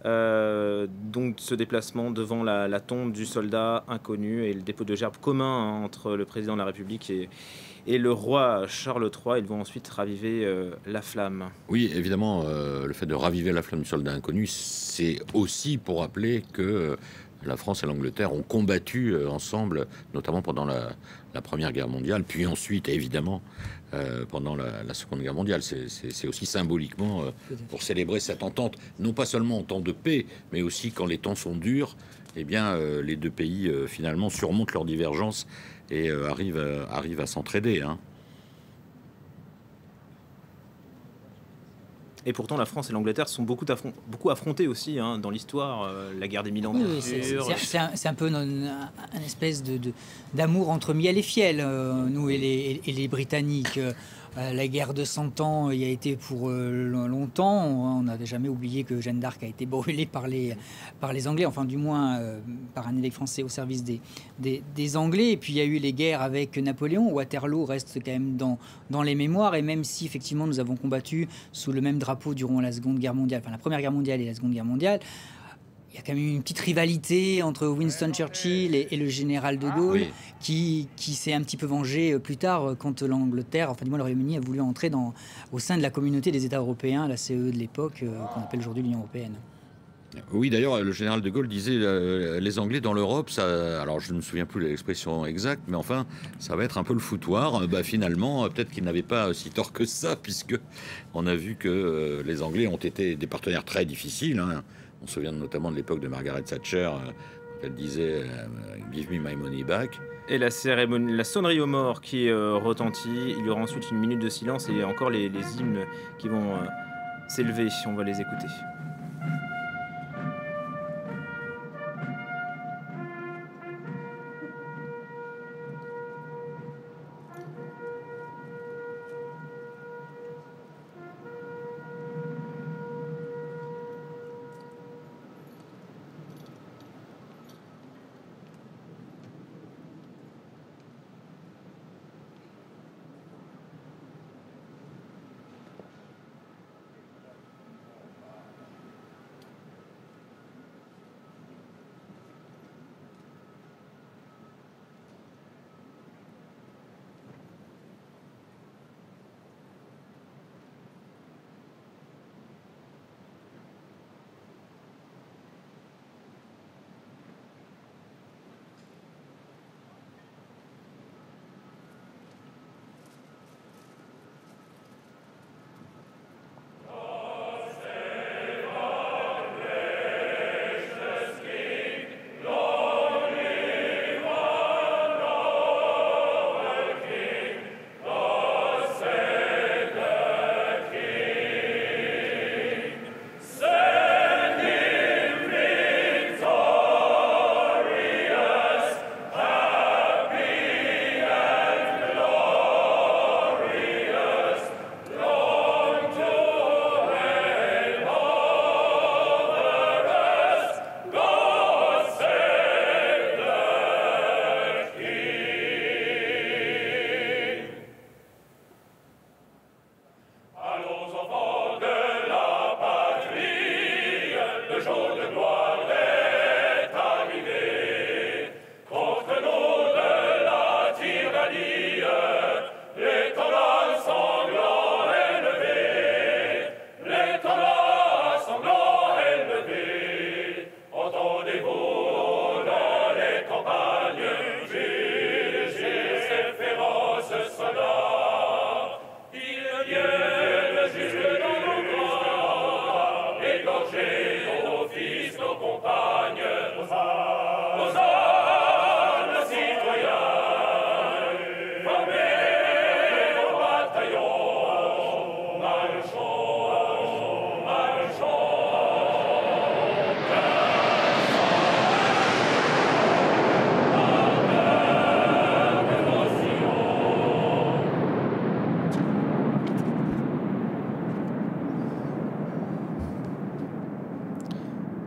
Donc ce déplacement devant la tombe du soldat inconnu et le dépôt de gerbes commun entre le président de la République et le roi Charles III. Ils vont ensuite raviver la flamme. Oui, évidemment, le fait de raviver la flamme du soldat inconnu, c'est aussi pour rappeler que la France et l'Angleterre ont combattu ensemble, notamment pendant la Première Guerre mondiale, puis ensuite, évidemment, pendant la Seconde Guerre mondiale. C'est aussi symboliquement pour célébrer cette entente, non pas seulement en temps de paix, mais aussi quand les temps sont durs, eh bien, les deux pays, finalement, surmontent leurs divergences et arrivent à s'entraider, hein. Et pourtant, la France et l'Angleterre sont beaucoup affrontés aussi dans l'histoire. La guerre des 1000 ans, bien sûr. C'est un peu une espèce d'amour entre miel et fiel, nous et les Britanniques. La guerre de 100 ans y a été pour longtemps. On n'a jamais oublié que Jeanne d'Arc a été brûlée par les Anglais, enfin du moins par un évêque français au service des Anglais. Et puis il y a eu les guerres avec Napoléon. Waterloo reste quand même dans les mémoires. Et même si effectivement nous avons combattu sous le même drapeau durant la Seconde Guerre mondiale, enfin la Première Guerre mondiale et la Seconde Guerre mondiale, il y a quand même une petite rivalité entre Winston Churchill et le général de Gaulle, qui s'est un petit peu vengé plus tard quand l'Angleterre, enfin du moins le Royaume-Uni, a voulu entrer au sein de la communauté des États européens, la CE de l'époque, qu'on appelle aujourd'hui l'Union européenne. Oui, d'ailleurs, le général de Gaulle disait les Anglais dans l'Europe, ça. Alors, je ne me souviens plus de l'expression exacte, mais enfin, ça va être un peu le foutoir. Finalement, peut-être qu'il n'avait pas si tort que ça, puisque on a vu que les Anglais ont été des partenaires très difficiles. Hein. On se souvient notamment de l'époque de Margaret Thatcher, elle disait Give me my money back. Et la sonnerie aux morts qui retentit. Il y aura ensuite une minute de silence et encore les hymnes qui vont s'élever. On va les écouter.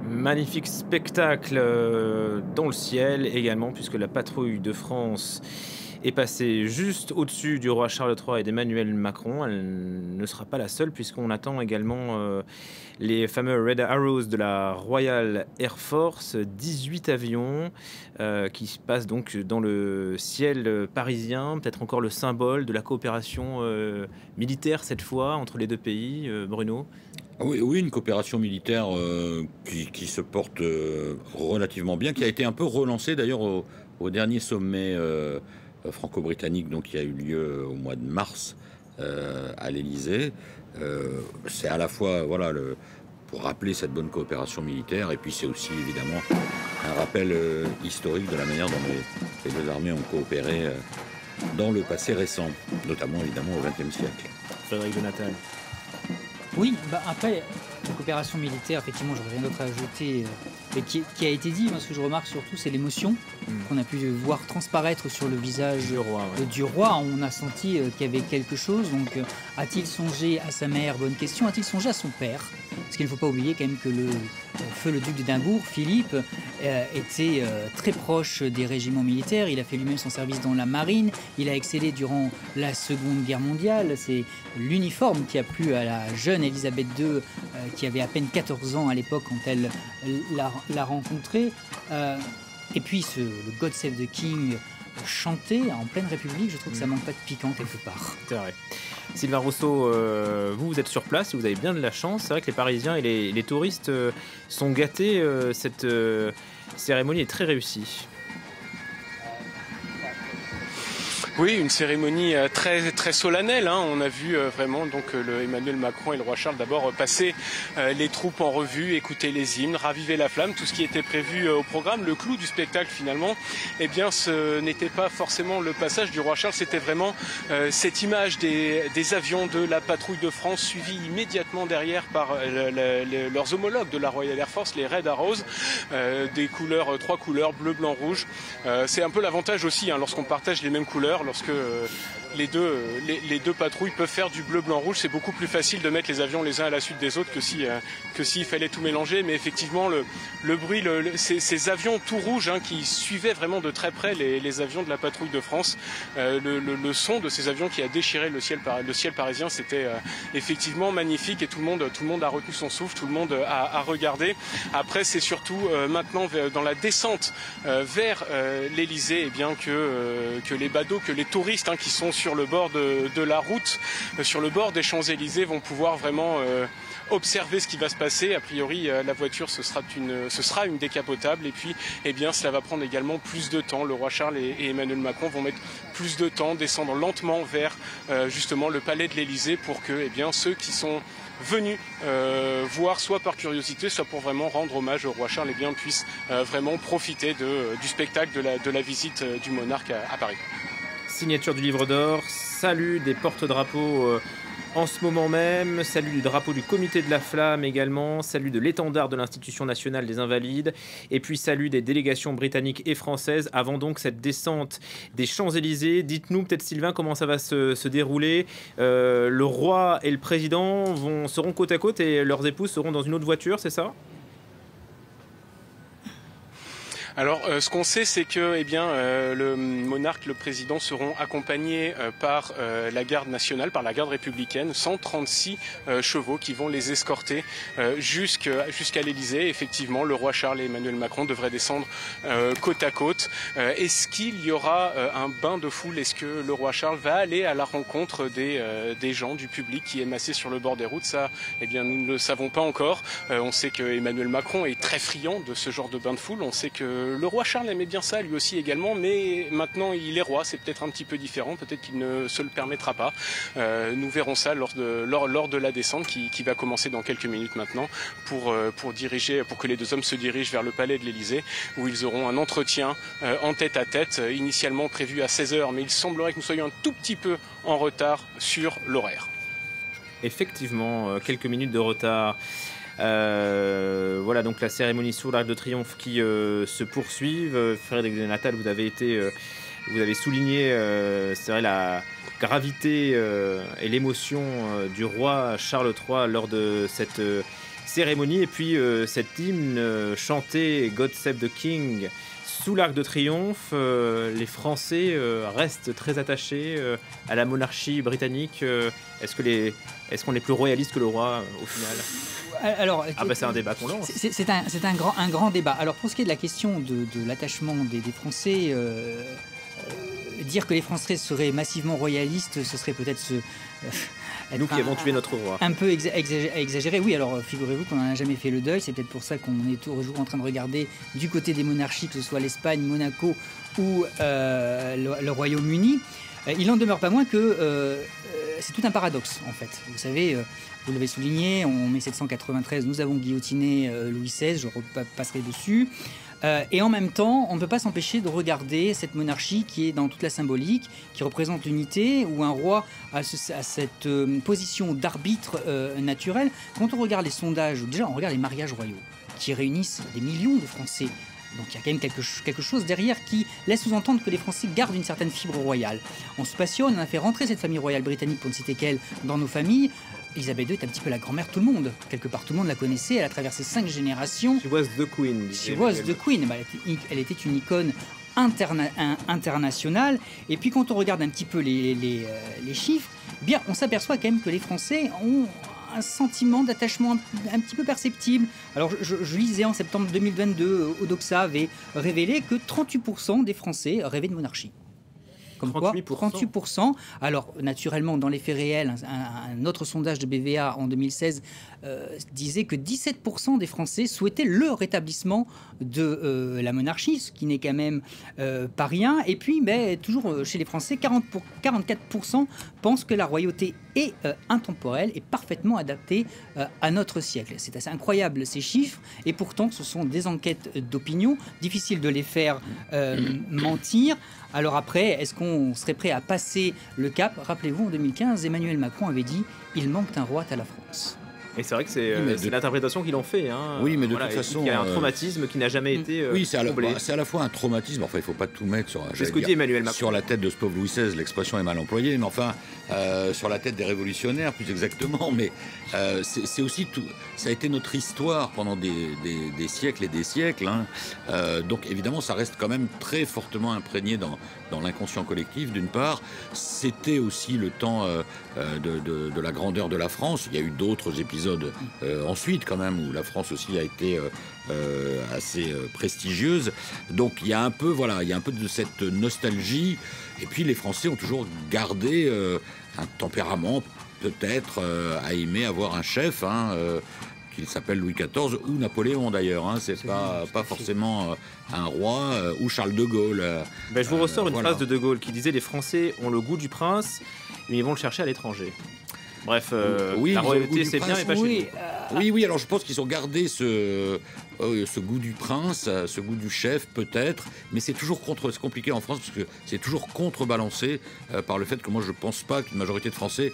Magnifique spectacle dans le ciel également, puisque la patrouille de France est passée juste au-dessus du roi Charles III et d'Emmanuel Macron. Elle ne sera pas la seule, puisqu'on attend également les fameux Red Arrows de la Royal Air Force, 18 avions qui passent donc dans le ciel parisien, peut-être encore le symbole de la coopération militaire cette fois entre les deux pays, Bruno. Oui, une coopération militaire qui se porte relativement bien, qui a été un peu relancée d'ailleurs au dernier sommet franco-britannique, donc qui a eu lieu au mois de mars à l'Élysée. C'est à la fois pour rappeler cette bonne coopération militaire, et puis c'est aussi évidemment un rappel historique de la manière dont les deux armées ont coopéré dans le passé récent, notamment évidemment au XXe siècle. Frédéric Jonathan. Oui, après, la coopération militaire, effectivement, j'aurais rien d'autre à ajouter, mais qui a été dit. Moi, ce que je remarque surtout, c'est l'émotion qu'on a pu voir transparaître sur le visage du roi. On a senti qu'il y avait quelque chose. Donc, a-t-il songé à sa mère? Bonne question. A-t-il songé à son père? Parce qu'il ne faut pas oublier quand même que le duc d'Édimbourg, Philippe, était très proche des régiments militaires. Il a fait lui-même son service dans la marine. Il a excellé durant la Seconde Guerre mondiale. C'est l'uniforme qui a plu à la jeune Elisabeth II, qui avait à peine 14 ans à l'époque quand elle l'a rencontré. Et puis le God Save the King chanté en pleine République, je trouve que ça manque pas de piquant quelque part. C'est vrai. Sylvain Rousseau, vous êtes sur place, vous avez bien de la chance. C'est vrai que les Parisiens et les touristes sont gâtés. Cette cérémonie est très réussie. Oui, une cérémonie très très solennelle. On a vu vraiment donc Emmanuel Macron et le roi Charles d'abord passer les troupes en revue, écouter les hymnes, raviver la flamme, tout ce qui était prévu au programme. Le clou du spectacle finalement, eh bien, ce n'était pas forcément le passage du roi Charles, c'était vraiment cette image des avions de la patrouille de France suivis immédiatement derrière par leurs homologues de la Royal Air Force, les Red Arrows, des couleurs, 3 couleurs, bleu, blanc, rouge. C'est un peu l'avantage aussi lorsqu'on partage les mêmes couleurs. Lorsque les deux patrouilles peuvent faire du bleu, blanc, rouge, c'est beaucoup plus facile de mettre les avions les uns à la suite des autres que s'il fallait tout mélanger. Mais effectivement, le bruit, ces avions tout rouges qui suivaient vraiment de très près les avions de la patrouille de France, le son de ces avions qui a déchiré le ciel parisien, c'était effectivement magnifique et tout le monde a retenu son souffle, tout le monde a regardé. Après, c'est surtout maintenant dans la descente vers l'Élysée, eh bien que les badauds, que les touristes qui sont sur le bord de la route, sur le bord des Champs-Élysées, vont pouvoir vraiment observer ce qui va se passer. A priori, la voiture, ce sera une décapotable. Et puis, eh bien, cela va prendre également plus de temps. Le roi Charles et Emmanuel Macron vont mettre plus de temps, descendre lentement vers justement le palais de l'Élysée pour que, eh bien, ceux qui sont venus voir, soit par curiosité, soit pour vraiment rendre hommage au roi Charles, eh bien, puissent vraiment profiter du spectacle de la visite du monarque à Paris. Signature du livre d'or, salut des porte-drapeaux en ce moment même, salut du drapeau du comité de la flamme également, salut de l'étendard de l'Institution nationale des Invalides, et puis salut des délégations britanniques et françaises avant donc cette descente des Champs-Élysées. Dites-nous peut-être Sylvain comment ça va se dérouler. Le roi et le président seront côte à côte et leurs épouses seront dans une autre voiture, c'est ça ? Alors, ce qu'on sait, c'est que, eh bien, le monarque, le président seront accompagnés par la garde nationale, par la garde républicaine, 136 chevaux qui vont les escorter jusqu'à l'Élysée. Effectivement, le roi Charles et Emmanuel Macron devraient descendre côte à côte. Est-ce qu'il y aura un bain de foule? Est-ce que le roi Charles va aller à la rencontre des gens, du public qui est massé sur le bord des routes? Ça, eh bien, nous ne le savons pas encore. On sait que Emmanuel Macron est très friand de ce genre de bain de foule. On sait que le roi Charles aimait bien ça, lui aussi également, mais maintenant il est roi, c'est peut-être un petit peu différent, peut-être qu'il ne se le permettra pas. Nous verrons ça lors de la descente qui va commencer dans quelques minutes maintenant pour que les deux hommes se dirigent vers le palais de l'Élysée où ils auront un entretien en tête à tête, initialement prévu à 16h, mais il semblerait que nous soyons un tout petit peu en retard sur l'horaire. Effectivement, quelques minutes de retard. Voilà donc la cérémonie sous l'Arc de Triomphe qui se poursuit. Frédéric de Natal, vous avez souligné c'est vrai la gravité et l'émotion du roi Charles III lors de cette cérémonie et puis cet hymne chanté God Save the King sous l'Arc de Triomphe. Les Français restent très attachés à la monarchie britannique. Est-ce qu'on est plus royaliste que le roi au final? Alors, c'est un débat qu'on lance. C'est un grand débat. Alors pour ce qui est de la question de l'attachement des Français, dire que les Français seraient massivement royalistes, ce serait peut-être nous qui avons tué notre roi. Un peu exagéré. Oui, alors figurez-vous qu'on n'en a jamais fait le deuil. C'est peut-être pour ça qu'on est toujours en train de regarder du côté des monarchies, que ce soit l'Espagne, Monaco ou le Royaume-Uni. Il n'en demeure pas moins que c'est tout un paradoxe, en fait. Vous savez, vous l'avez souligné, en 1793, nous avons guillotiné Louis XVI, je repasserai dessus. Et en même temps, on ne peut pas s'empêcher de regarder cette monarchie qui est dans toute la symbolique, qui représente l'unité, où un roi a cette position d'arbitre naturel. Quand on regarde les sondages, déjà on regarde les mariages royaux, qui réunissent des millions de Français. Donc il y a quand même quelque chose derrière qui laisse sous-entendre que les Français gardent une certaine fibre royale. On se passionne, on a fait rentrer cette famille royale britannique, pour ne citer qu'elle, dans nos familles. Elisabeth II est un petit peu la grand-mère de tout le monde. Quelque part, tout le monde la connaissait, elle a traversé 5 générations. She was the queen. She was the queen. Bah, elle était une icône internationale. Et puis quand on regarde un petit peu les chiffres, eh bien, on s'aperçoit quand même que les Français ont un sentiment d'attachement un petit peu perceptible. Alors je lisais en septembre 2022, Odoxa avait révélé que 38% des Français rêvaient de monarchie. Comme 38%. Quoi 38%. Alors, naturellement, dans les faits réels, un autre sondage de BVA en 2016 disait que 17% des Français souhaitaient le rétablissement de la monarchie, ce qui n'est quand même pas rien. Et puis, toujours chez les Français, 44% pensent que la royauté est intemporelle et parfaitement adaptée à notre siècle. C'est assez incroyable, ces chiffres. Et pourtant, ce sont des enquêtes d'opinion. Difficile de les faire mentir. Alors après, est-ce qu'on serait prêt à passer le cap? Rappelez-vous, en 2015, Emmanuel Macron avait dit « Il manque un roi à la France ». Et c'est vrai que c'est l'interprétation qu'il en fait. Hein. Oui, mais de toute façon... Il y a un traumatisme qui n'a jamais été oui, c'est comblé. À la fois un traumatisme, enfin il ne faut pas tout mettre sur la tête de ce pauvre Louis XVI, l'expression est mal employée, mais enfin sur la tête des révolutionnaires plus exactement, mais c'est aussi tout, ça a été notre histoire pendant des siècles et des siècles, hein. Donc évidemment ça reste quand même très fortement imprégné dans l'inconscient collectif d'une part. C'était aussi le temps de la grandeur de la France. Il y a eu d'autres épisodes ensuite quand même où la France aussi a été assez prestigieuse. Donc il y a un peu de cette nostalgie. Et puis les Français ont toujours gardé un tempérament peut-être à aimer avoir un chef, hein, qu'il s'appelle Louis XIV ou Napoléon d'ailleurs, hein, c'est pas forcément un roi ou Charles de Gaulle. Je vous ressors une phrase de Gaulle qui disait « Les Français ont le goût du prince, mais ils vont le chercher à l'étranger ». Bref, la royauté c'est bien, mais pas chez nous. Oui, alors je pense qu'ils ont gardé ce goût du prince, ce goût du chef peut-être, mais c'est compliqué en France parce que c'est toujours contrebalancé par le fait que moi je pense pas qu'une majorité de Français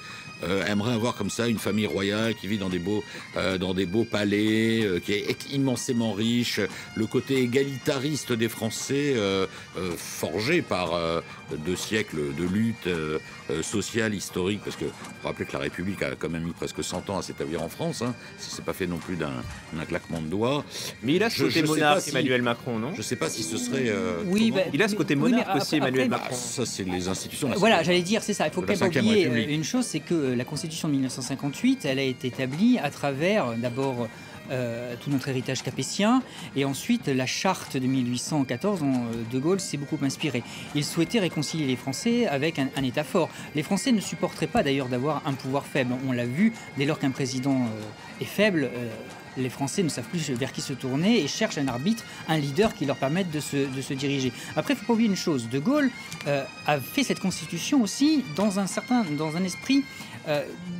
aimerait avoir comme ça une famille royale qui vit dans des beaux palais, qui est immensément riche, le côté égalitariste des Français forgé par 2 siècles de lutte sociale, historique, parce que faut rappeler que la République a quand même mis presque 100 ans à s'établir en France, hein. C'est pas fait non plus d'un claquement de doigts. Mais il a ce côté monarque, Emmanuel Macron, non? Je sais pas si ce serait... il a ce côté monarque aussi, Emmanuel Macron. Ça, c'est les institutions nationales. Voilà, j'allais dire, c'est ça. Il faut quand même pas oublier une chose, c'est que la Constitution de 1958, elle a été établie à travers, d'abord, tout notre héritage capétien, et ensuite la charte de 1814 dont De Gaulle s'est beaucoup inspiré. Il souhaitait réconcilier les Français avec un État fort. Les Français ne supporteraient pas d'ailleurs d'avoir un pouvoir faible. On l'a vu, dès lors qu'un président est faible, les Français ne savent plus vers qui se tourner et cherchent un arbitre, un leader qui leur permette de se diriger. Après, il ne faut pas oublier une chose, De Gaulle a fait cette constitution aussi dans un esprit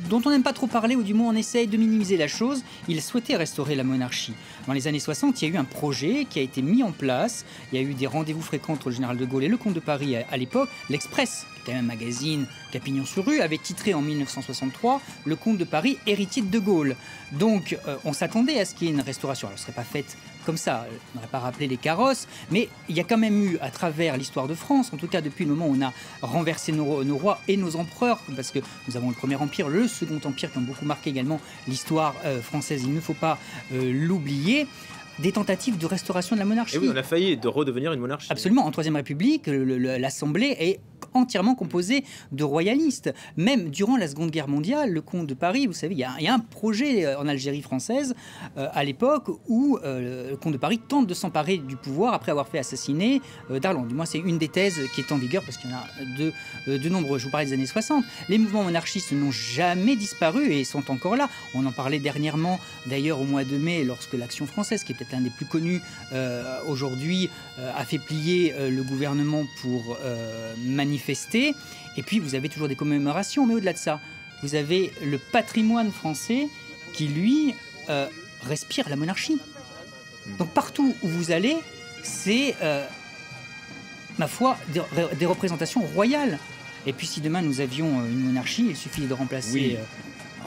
dont on n'aime pas trop parler, ou du moins on essaye de minimiser la chose. Il souhaitait restaurer la monarchie. Dans les années 60, il y a eu un projet qui a été mis en place. Il y a eu des rendez-vous fréquents entre le général de Gaulle et le comte de Paris à l'époque. L'Express, qui était un magazine Capignon sur rue, avait titré en 1963 « Le comte de Paris, héritier de De Gaulle ». Donc on s'attendait à ce qu'il y ait une restauration. Alors, elle ne serait pas faite comme ça, on n'aurait pas rappelé les carrosses, mais il y a quand même eu, à travers l'histoire de France, en tout cas depuis le moment où on a renversé nos rois et nos empereurs, parce que nous avons le Premier Empire, le Second Empire qui ont beaucoup marqué également l'histoire française, il ne faut pas l'oublier, des tentatives de restauration de la monarchie. Et oui, on a failli de redevenir une monarchie. Absolument, en Troisième République, l'Assemblée est entièrement composé de royalistes. Même durant la Seconde Guerre mondiale, le comte de Paris, vous savez, il y a un projet en Algérie française à l'époque où le comte de Paris tente de s'emparer du pouvoir après avoir fait assassiner Darlan. Du moins, c'est une des thèses qui est en vigueur parce qu'il y en a de nombreux. Je vous parlais des années 60. Les mouvements monarchistes n'ont jamais disparu et sont encore là. On en parlait dernièrement, d'ailleurs, au mois de mai, lorsque l'Action française, qui est peut-être l'un des plus connus aujourd'hui, a fait plier le gouvernement pour manifester. Et puis vous avez toujours des commémorations, mais au-delà de ça, vous avez le patrimoine français qui, lui, respire la monarchie. Donc partout où vous allez, c'est, ma foi, des représentations royales. Et puis si demain nous avions une monarchie, il suffit de remplacer... Oui.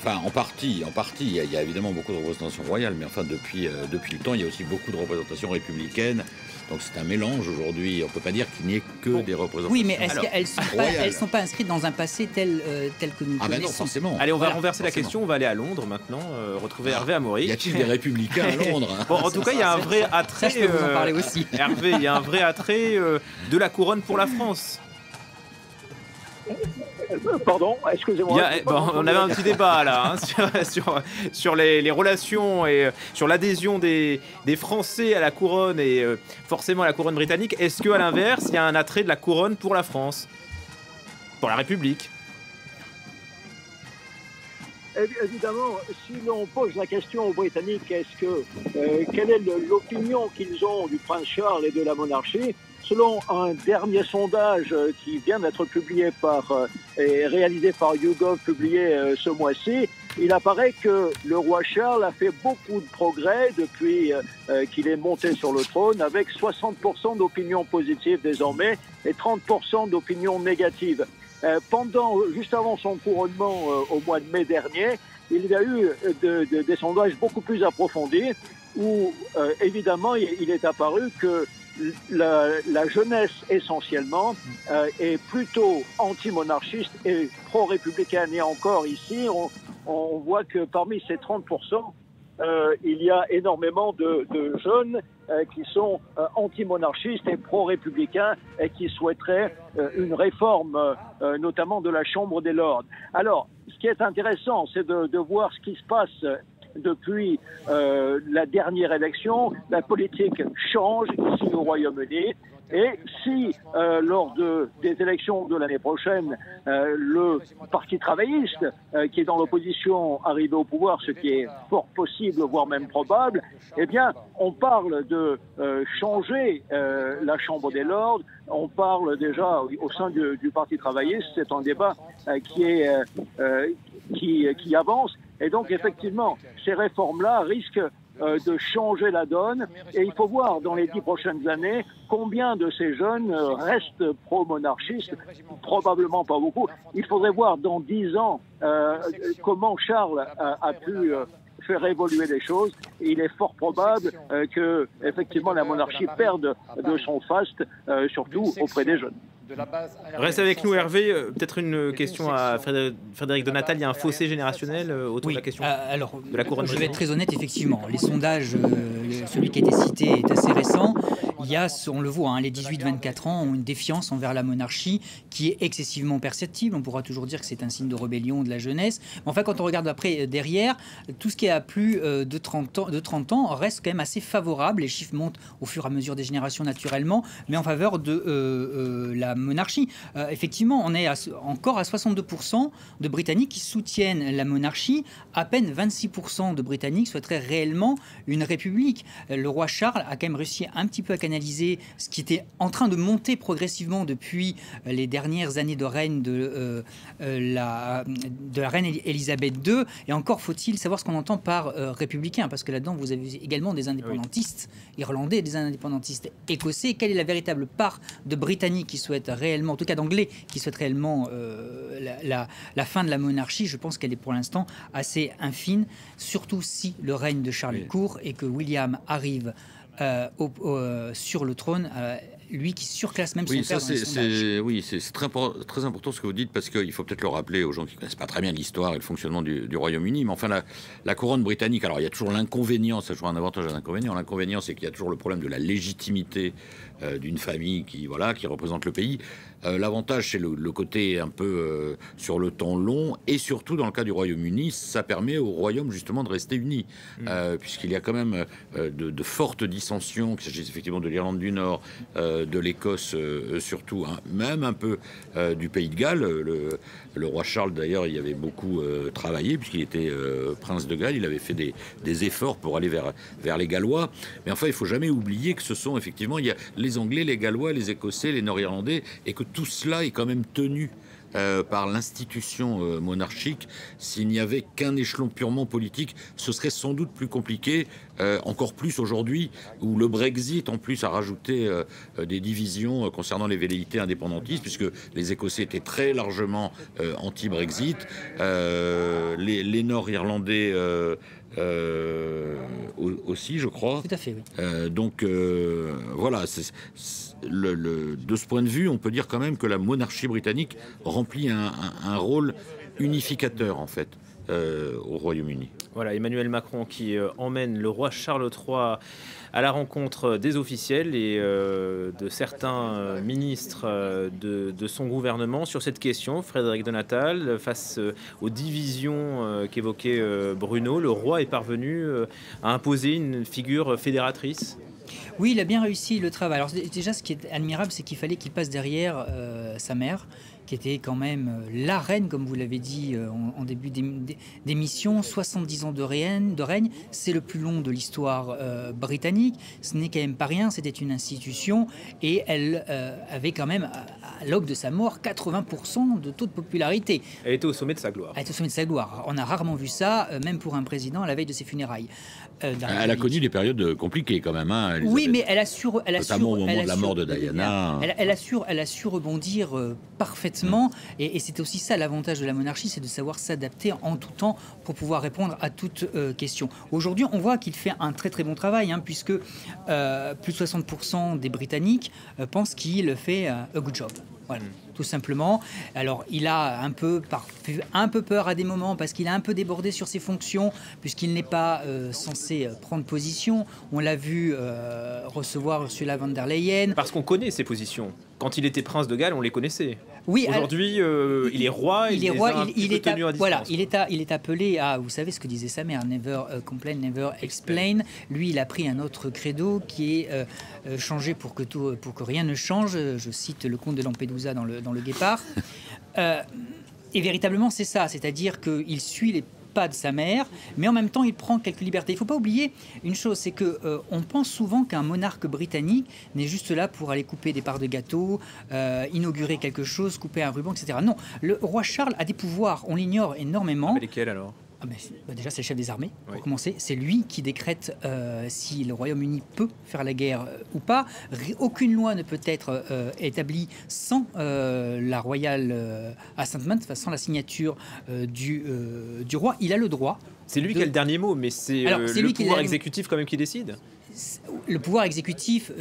Enfin, en partie, il y a évidemment beaucoup de représentations royales, mais enfin, depuis le temps, il y a aussi beaucoup de représentations républicaines. Donc c'est un mélange aujourd'hui. On ne peut pas dire qu'il n'y ait que des représentations. Oui, mais est-ce qu'elles ne sont pas inscrites dans un passé tel que nous connaissons? Non, forcément. Allez, on va renverser la question. On va aller à Londres maintenant, retrouver Hervé Amaury. Y a-t-il des républicains à Londres? Bon, en tout cas, il y a un vrai attrait. Ça, je peux vous en parler aussi. Hervé, il y a un vrai attrait de la couronne pour la France. Pardon, excusez-moi. On avait un petit débat là sur les relations et sur l'adhésion des Français à la couronne et forcément à la couronne britannique. Est-ce qu'à l'inverse, il y a un attrait de la couronne pour la France, pour la République? Évidemment, si l'on pose la question aux Britanniques, quelle est l'opinion qu'ils ont du prince Charles et de la monarchie? Selon un dernier sondage qui vient d'être publié et réalisé par YouGov, publié ce mois-ci, il apparaît que le roi Charles a fait beaucoup de progrès depuis qu'il est monté sur le trône, avec 60% d'opinions positives désormais et 30% d'opinions négatives. Juste avant son couronnement au mois de mai dernier, il y a eu des sondages beaucoup plus approfondis où évidemment il est apparu que la jeunesse essentiellement est plutôt anti-monarchiste et pro-républicaine. Et encore ici, on voit que parmi ces 30%, il y a énormément de jeunes qui sont anti-monarchistes et pro-républicains et qui souhaiteraient une réforme, notamment de la Chambre des Lords. Alors, ce qui est intéressant, c'est de voir ce qui se passe depuis la dernière élection. La politique change ici au Royaume-Uni. Et si, lors des élections de l'année prochaine, le Parti travailliste, qui est dans l'opposition, arrive au pouvoir, ce qui est fort possible, voire même probable, eh bien, on parle de changer la Chambre des Lords. On parle déjà au sein du Parti travailliste. C'est un débat qui avance. Et donc, effectivement, ces réformes-là risquent de changer la donne. Et il faut voir dans les 10 prochaines années combien de ces jeunes restent pro-monarchistes. Probablement pas beaucoup. Il faudrait voir dans 10 ans comment Charles a pu faire évoluer les choses. Et il est fort probable que, effectivement, la monarchie perde de son faste, surtout auprès des jeunes. Reste avec nous, Hervé. Peut-être une question à Frédéric Donatal. Il y a un fossé générationnel autour de la question de la couronne. Je vais être très honnête, effectivement. Les sondages, celui qui a été cité est assez récent. Il y a, on le voit, les 18-24 ans ont une défiance envers la monarchie qui est excessivement perceptible. On pourra toujours dire que c'est un signe de rébellion de la jeunesse. Mais enfin, quand on regarde après, derrière, tout ce qui est à plus de 30 ans reste quand même assez favorable. Les chiffres montent au fur et à mesure des générations naturellement, mais en faveur de la monarchie. Effectivement, on est encore à 62% de Britanniques qui soutiennent la monarchie. À peine 26% de Britanniques souhaiteraient réellement une république. Le roi Charles a quand même réussi un petit peu à canaliser ce qui était en train de monter progressivement depuis les dernières années de règne de la reine Elisabeth II. Et encore faut-il savoir ce qu'on entend par républicain, parce que là-dedans, vous avez également des indépendantistes irlandais, des indépendantistes écossais. Quelle est la véritable part de Britanniques qui souhaitent réellement, en tout cas d'anglais, qui souhaitent réellement la fin de la monarchie? Je pense qu'elle est pour l'instant assez infime, surtout si le règne de Charles est court et que William arrive sur le trône, lui qui surclasse même son père dans les sondages. Oui, c'est très important ce que vous dites, parce qu'il faut peut-être le rappeler aux gens qui ne connaissent pas très bien l'histoire et le fonctionnement du Royaume-Uni. Mais enfin, la couronne britannique, alors il y a toujours l'inconvénient, ça joue un avantage et un inconvénient. L'inconvénient, c'est qu'il y a toujours le problème de la légitimité d'une famille qui représente le pays. L'avantage, c'est le côté un peu sur le temps long, et surtout dans le cas du Royaume-Uni, ça permet au Royaume justement de rester uni, puisqu'il y a quand même de fortes dissensions, qu'il s'agisse effectivement de l'Irlande du Nord, de l'Écosse surtout, même un peu du Pays de Galles. Le roi Charles, d'ailleurs, il avait beaucoup travaillé, puisqu'il était prince de Galles. Il avait fait des efforts pour aller vers les Gallois. Mais enfin, il ne faut jamais oublier que ce sont effectivement, il y a les Anglais, les Gallois, les Écossais, les Nord-Irlandais, et que tout cela est quand même tenu par l'institution monarchique. S'il n'y avait qu'un échelon purement politique, ce serait sans doute plus compliqué, encore plus aujourd'hui, où le Brexit, en plus, a rajouté des divisions concernant les velléités indépendantistes, puisque les Écossais étaient très largement anti-Brexit. Les Nord-Irlandais aussi, je crois. Tout à fait, oui. Donc voilà, de ce point de vue, on peut dire quand même que la monarchie britannique remplit un rôle unificateur, en fait, au Royaume-Uni. Voilà, Emmanuel Macron qui emmène le roi Charles III à la rencontre des officiels et de certains ministres de son gouvernement sur cette question. Frédéric de Natal, face aux divisions qu'évoquait Bruno, le roi est parvenu à imposer une figure fédératrice. Oui, il a bien réussi le travail. Alors déjà, ce qui est admirable, c'est qu'il fallait qu'il passe derrière sa mère, qui était quand même la reine, comme vous l'avez dit en début d'émission. 70 ans de règne, c'est le plus long de l'histoire britannique. Ce n'est quand même pas rien, c'était une institution. Et elle avait quand même, à l'aube de sa mort, 80% de taux de popularité. Elle était au sommet de sa gloire. Elle était au sommet de sa gloire. On a rarement vu ça, même pour un président, à la veille de ses funérailles. Elle a connu des périodes compliquées quand même, hein, oui, mais elle a su, notamment au moment de la mort de Diana. Elle a su rebondir parfaitement, et c'est aussi ça l'avantage de la monarchie, c'est de savoir s'adapter en tout temps pour pouvoir répondre à toute question. Aujourd'hui, on voit qu'il fait un très très bon travail, hein, puisque plus de 60% des Britanniques pensent qu'il fait a good job. Voilà, tout simplement. Alors, il a un peu peur à des moments parce qu'il a un peu débordé sur ses fonctions, puisqu'il n'est pas censé prendre position. On l'a vu recevoir Ursula von der Leyen. Parce qu'on connaît ses positions. Quand il était prince de Galles, on les connaissait. Oui, aujourd'hui, il est roi. Il est appelé à, vous savez ce que disait sa mère, never complain, never explain. Lui, il a pris un autre credo qui est changer pour que rien ne change. Je cite le comte de Lampedusa dans le Guépard. Et véritablement, c'est ça, c'est-à-dire qu'il suit les pas de sa mère, mais en même temps il prend quelques libertés. Il ne faut pas oublier une chose, c'est que on pense souvent qu'un monarque britannique n'est juste là pour aller couper des parts de gâteau, inaugurer quelque chose, couper un ruban, etc. Non, le roi Charles a des pouvoirs, on l'ignore énormément. Mais lesquels alors ? Déjà, c'est le chef des armées, pour commencer. C'est lui qui décrète si le Royaume-Uni peut faire la guerre ou pas. Aucune loi ne peut être établie sans la royale assentment, sans la signature du roi. Il a le droit. C'est lui qui a le dernier mot, mais c'est le pouvoir exécutif quand même qui décide. Le pouvoir exécutif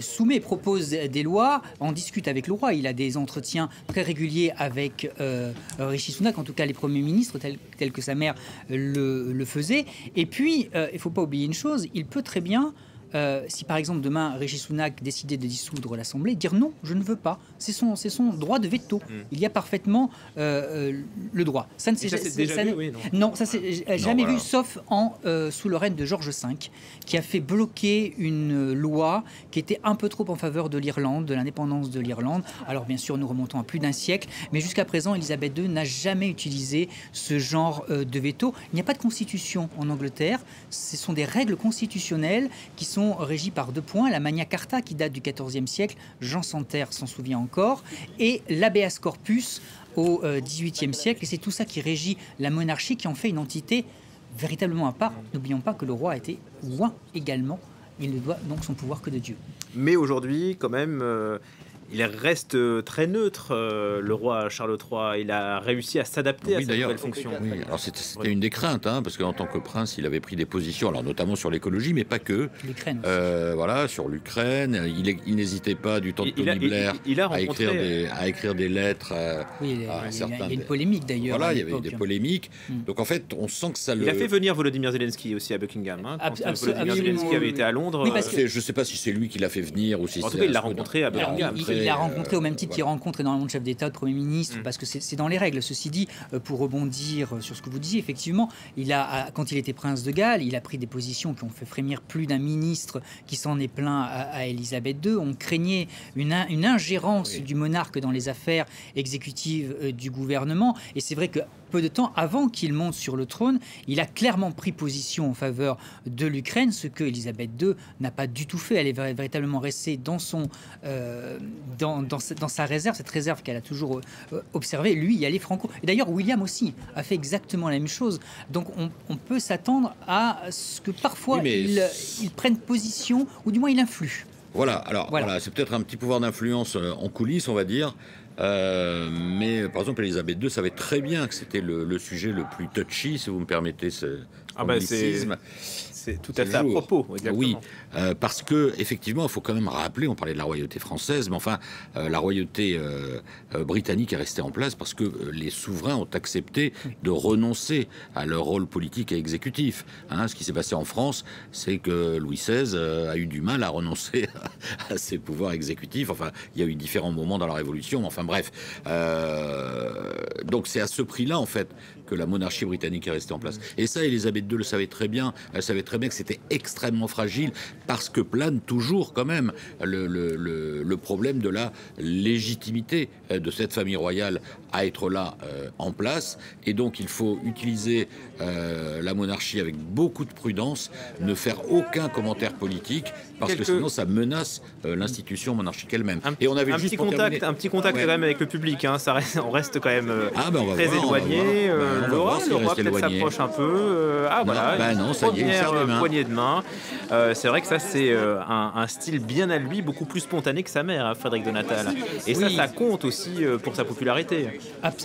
propose des lois, en discute avec le roi. Il a des entretiens très réguliers avec Rishi Sunak, en tout cas les premiers ministres, tels que sa mère le faisait. Et puis, il ne faut pas oublier une chose, il peut très bien, si par exemple demain Rishi Sunak décidait de dissoudre l'Assemblée, dire non, je ne veux pas. C'est son droit de veto. Il y a parfaitement le droit. Ça ne s'est jamais vu, sauf sous le règne de George V, qui a fait bloquer une loi qui était un peu trop en faveur de l'Irlande, de l'indépendance de l'Irlande. Alors bien sûr, nous remontons à plus d'un siècle, mais jusqu'à présent, Elisabeth II n'a jamais utilisé ce genre de veto. Il n'y a pas de constitution en Angleterre. Ce sont des règles constitutionnelles qui sont régies par 2 points. La Magna Carta, qui date du XIVe siècle, Jean Santerre s'en souvient encore, et l'habeas corpus au XVIIIe siècle. Et c'est tout ça qui régit la monarchie, qui en fait une entité véritablement à part. N'oublions pas que le roi a été roi également. Il ne doit donc son pouvoir que de Dieu. Mais aujourd'hui, quand même, il reste très neutre, le roi Charles III. Il a réussi à s'adapter à cette nouvelle fonction. Oui, alors c'était une des craintes, hein, parce qu'en tant que prince, il avait pris des positions, alors notamment sur l'écologie, mais pas que. L'Ukraine. Voilà, sur l'Ukraine. Il n'hésitait pas du temps de Tony Blair à écrire des lettres à certains. Il y a une polémique d'ailleurs. Voilà, il y avait des polémiques. Donc en fait, on sent que ça le. Il a fait venir Volodymyr Zelensky aussi à Buckingham. Volodymyr Zelensky avait été à Londres. Oui, je ne sais pas si c'est lui qui l'a fait venir ou si en tout cas, il l'a rencontré à Buckingham. Il l'a rencontré au même titre qu'il rencontre énormément de chefs d'État, de premiers ministres, parce que c'est dans les règles. Ceci dit, pour rebondir sur ce que vous disiez, effectivement, quand il était prince de Galles, il a pris des positions qui ont fait frémir plus d'un ministre qui s'en est plaint à Elisabeth II. On craignait une ingérence du monarque dans les affaires exécutives du gouvernement. Et c'est vrai que peu de temps avant qu'il monte sur le trône, il a clairement pris position en faveur de l'Ukraine, ce que Élisabeth II n'a pas du tout fait. Elle est véritablement restée dans sa réserve, cette réserve qu'elle a toujours observée. Lui, y allait franco. Et d'ailleurs, William aussi a fait exactement la même chose. Donc, on peut s'attendre à ce que parfois il prenne position, ou du moins il influe. Voilà, c'est peut-être un petit pouvoir d'influence en coulisses, on va dire. Mais par exemple, Élisabeth II savait très bien que c'était le sujet le plus touchy, si vous me permettez ce anglicisme. C'est tout à fait à propos. Exactement. Oui, parce que effectivement, il faut quand même rappeler, on parlait de la royauté française, mais enfin, la royauté britannique est restée en place parce que les souverains ont accepté de renoncer à leur rôle politique et exécutif. Ce qui s'est passé en France, c'est que Louis XVI a eu du mal à renoncer à ses pouvoirs exécutifs. Enfin, il y a eu différents moments dans la Révolution, mais enfin bref. Donc c'est à ce prix-là, en fait, que la monarchie britannique est restée en place. Et ça, Élisabeth II le savait très bien. Elle savait très bien que c'était extrêmement fragile parce que plane toujours quand même le problème de la légitimité de cette famille royale à être là en place. Et donc il faut utiliser la monarchie avec beaucoup de prudence, ne faire aucun commentaire politique parce que sinon ça menace l'institution monarchique elle-même. Et on avait un petit contact quand même avec le public. On reste quand même très éloigné. Laura peut-être s'approche un peu. Non, ça y est, poignée de main. C'est vrai que ça, c'est un style bien à lui, beaucoup plus spontané que sa mère, Frédéric de Natal. Et ça compte aussi pour sa popularité.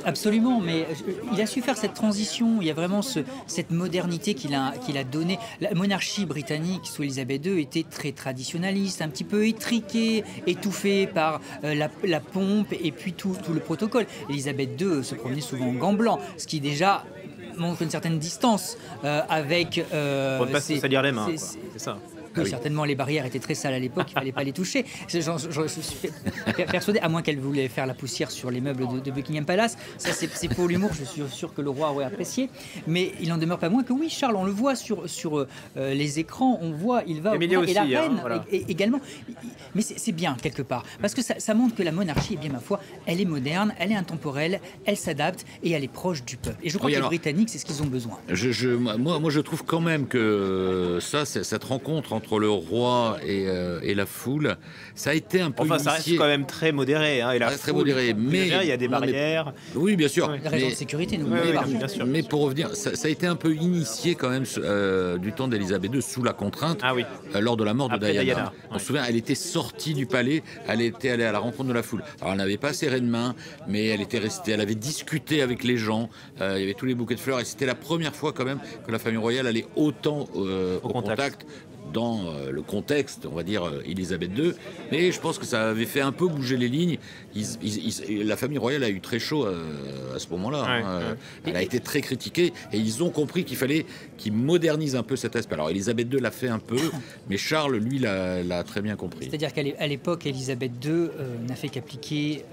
Absolument, mais il a su faire cette transition. Il y a vraiment cette modernité qu'il a donnée. La monarchie britannique sous Élisabeth II était très traditionnaliste, un petit peu étriquée, étouffée par la pompe et puis tout le protocole. Élisabeth II se promenait souvent en gants blancs, ce qui déjà montre une certaine distance avec... Pour ne pas se salir les mains, c'est ça. Oui, certainement, les barrières étaient très sales à l'époque, il ne fallait pas les toucher. Je suis persuadé, à moins qu'elle voulait faire la poussière sur les meubles de Buckingham Palace. Ça, c'est pour l'humour, je suis sûr que le roi aurait apprécié. Mais il n'en demeure pas moins que oui, Charles, on le voit sur les écrans, on voit, il va... Et la reine également. Mais c'est bien, quelque part, parce que ça montre que la monarchie, bien ma foi, elle est moderne, elle est intemporelle, elle s'adapte et elle est proche du peuple. Et je crois que les Britanniques, c'est ce qu'ils ont besoin. Moi, je trouve quand même que cette rencontre entre le roi et la foule, ça a été un peu initié. Ça reste quand même très modéré. Et la foule, très modéré, mais il y a des barrières. Oui, bien sûr. Des raisons de sécurité, nous. Bien sûr. Mais pour revenir, ça a été un peu initié quand même du temps d'Élisabeth II sous la contrainte lors de la mort de Diana. On se souvient, elle était sortie du palais, elle était allée à la rencontre de la foule. Alors elle n'avait pas serré de main, mais elle était restée, elle avait discuté avec les gens. Il y avait tous les bouquets de fleurs et c'était la première fois quand même que la famille royale allait autant au contact dans le contexte, on va dire, Élisabeth II. Mais je pense que ça avait fait un peu bouger les lignes. La famille royale a eu très chaud à ce moment-là. Elle a été très critiquée et ils ont compris qu'il fallait qu'ils modernisent un peu cet aspect. Alors Élisabeth II l'a fait un peu, mais Charles, lui, l'a très bien compris. C'est-à-dire qu'à l'époque, Élisabeth II n'a fait qu'appliquer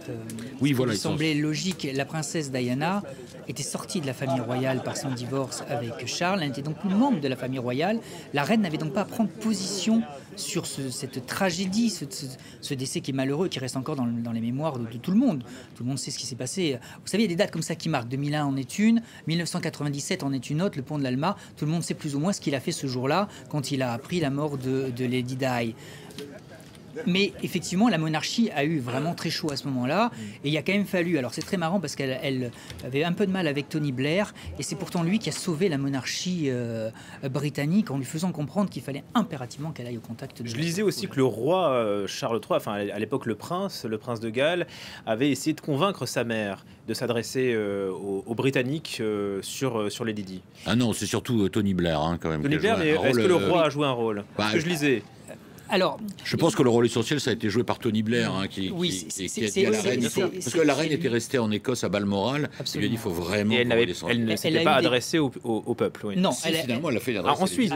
il semblait logique. La princesse Diana était sortie de la famille royale par son divorce avec Charles. Elle n'était donc plus membre de la famille royale. La reine n'avait donc pas à prendre position sur cette tragédie, ce décès qui est malheureux, qui reste encore dans les mémoires de tout le monde. Tout le monde sait ce qui s'est passé. Vous savez, il y a des dates comme ça qui marquent. 2001 en est une, 1997 en est une autre, le pont de l'Alma. Tout le monde sait plus ou moins ce qu'il a fait ce jour-là quand il a appris la mort de Lady Di. Mais effectivement, la monarchie a eu vraiment très chaud à ce moment-là. Et il a quand même fallu... Alors c'est très marrant parce qu'elle avait un peu de mal avec Tony Blair. Et c'est pourtant lui qui a sauvé la monarchie britannique en lui faisant comprendre qu'il fallait impérativement qu'elle aille au contact de... Je lisais aussi que le roi Charles III, enfin à l'époque le prince de Galles, avait essayé de convaincre sa mère de s'adresser aux Britanniques sur les Didi. Ah non, c'est surtout Tony Blair quand même. Tony Blair, mais est-ce que le roi a joué un rôle? Parce que je lisais... Alors, je pense que le rôle essentiel, ça a été joué par Tony Blair, qui a dit à la reine, parce que la reine était restée en Écosse à Balmoral. Il lui a dit, il faut vraiment. Et elle ne s'était pas adressée au peuple. Oui. Non, finalement, elle a fait une adresse. Ensuite,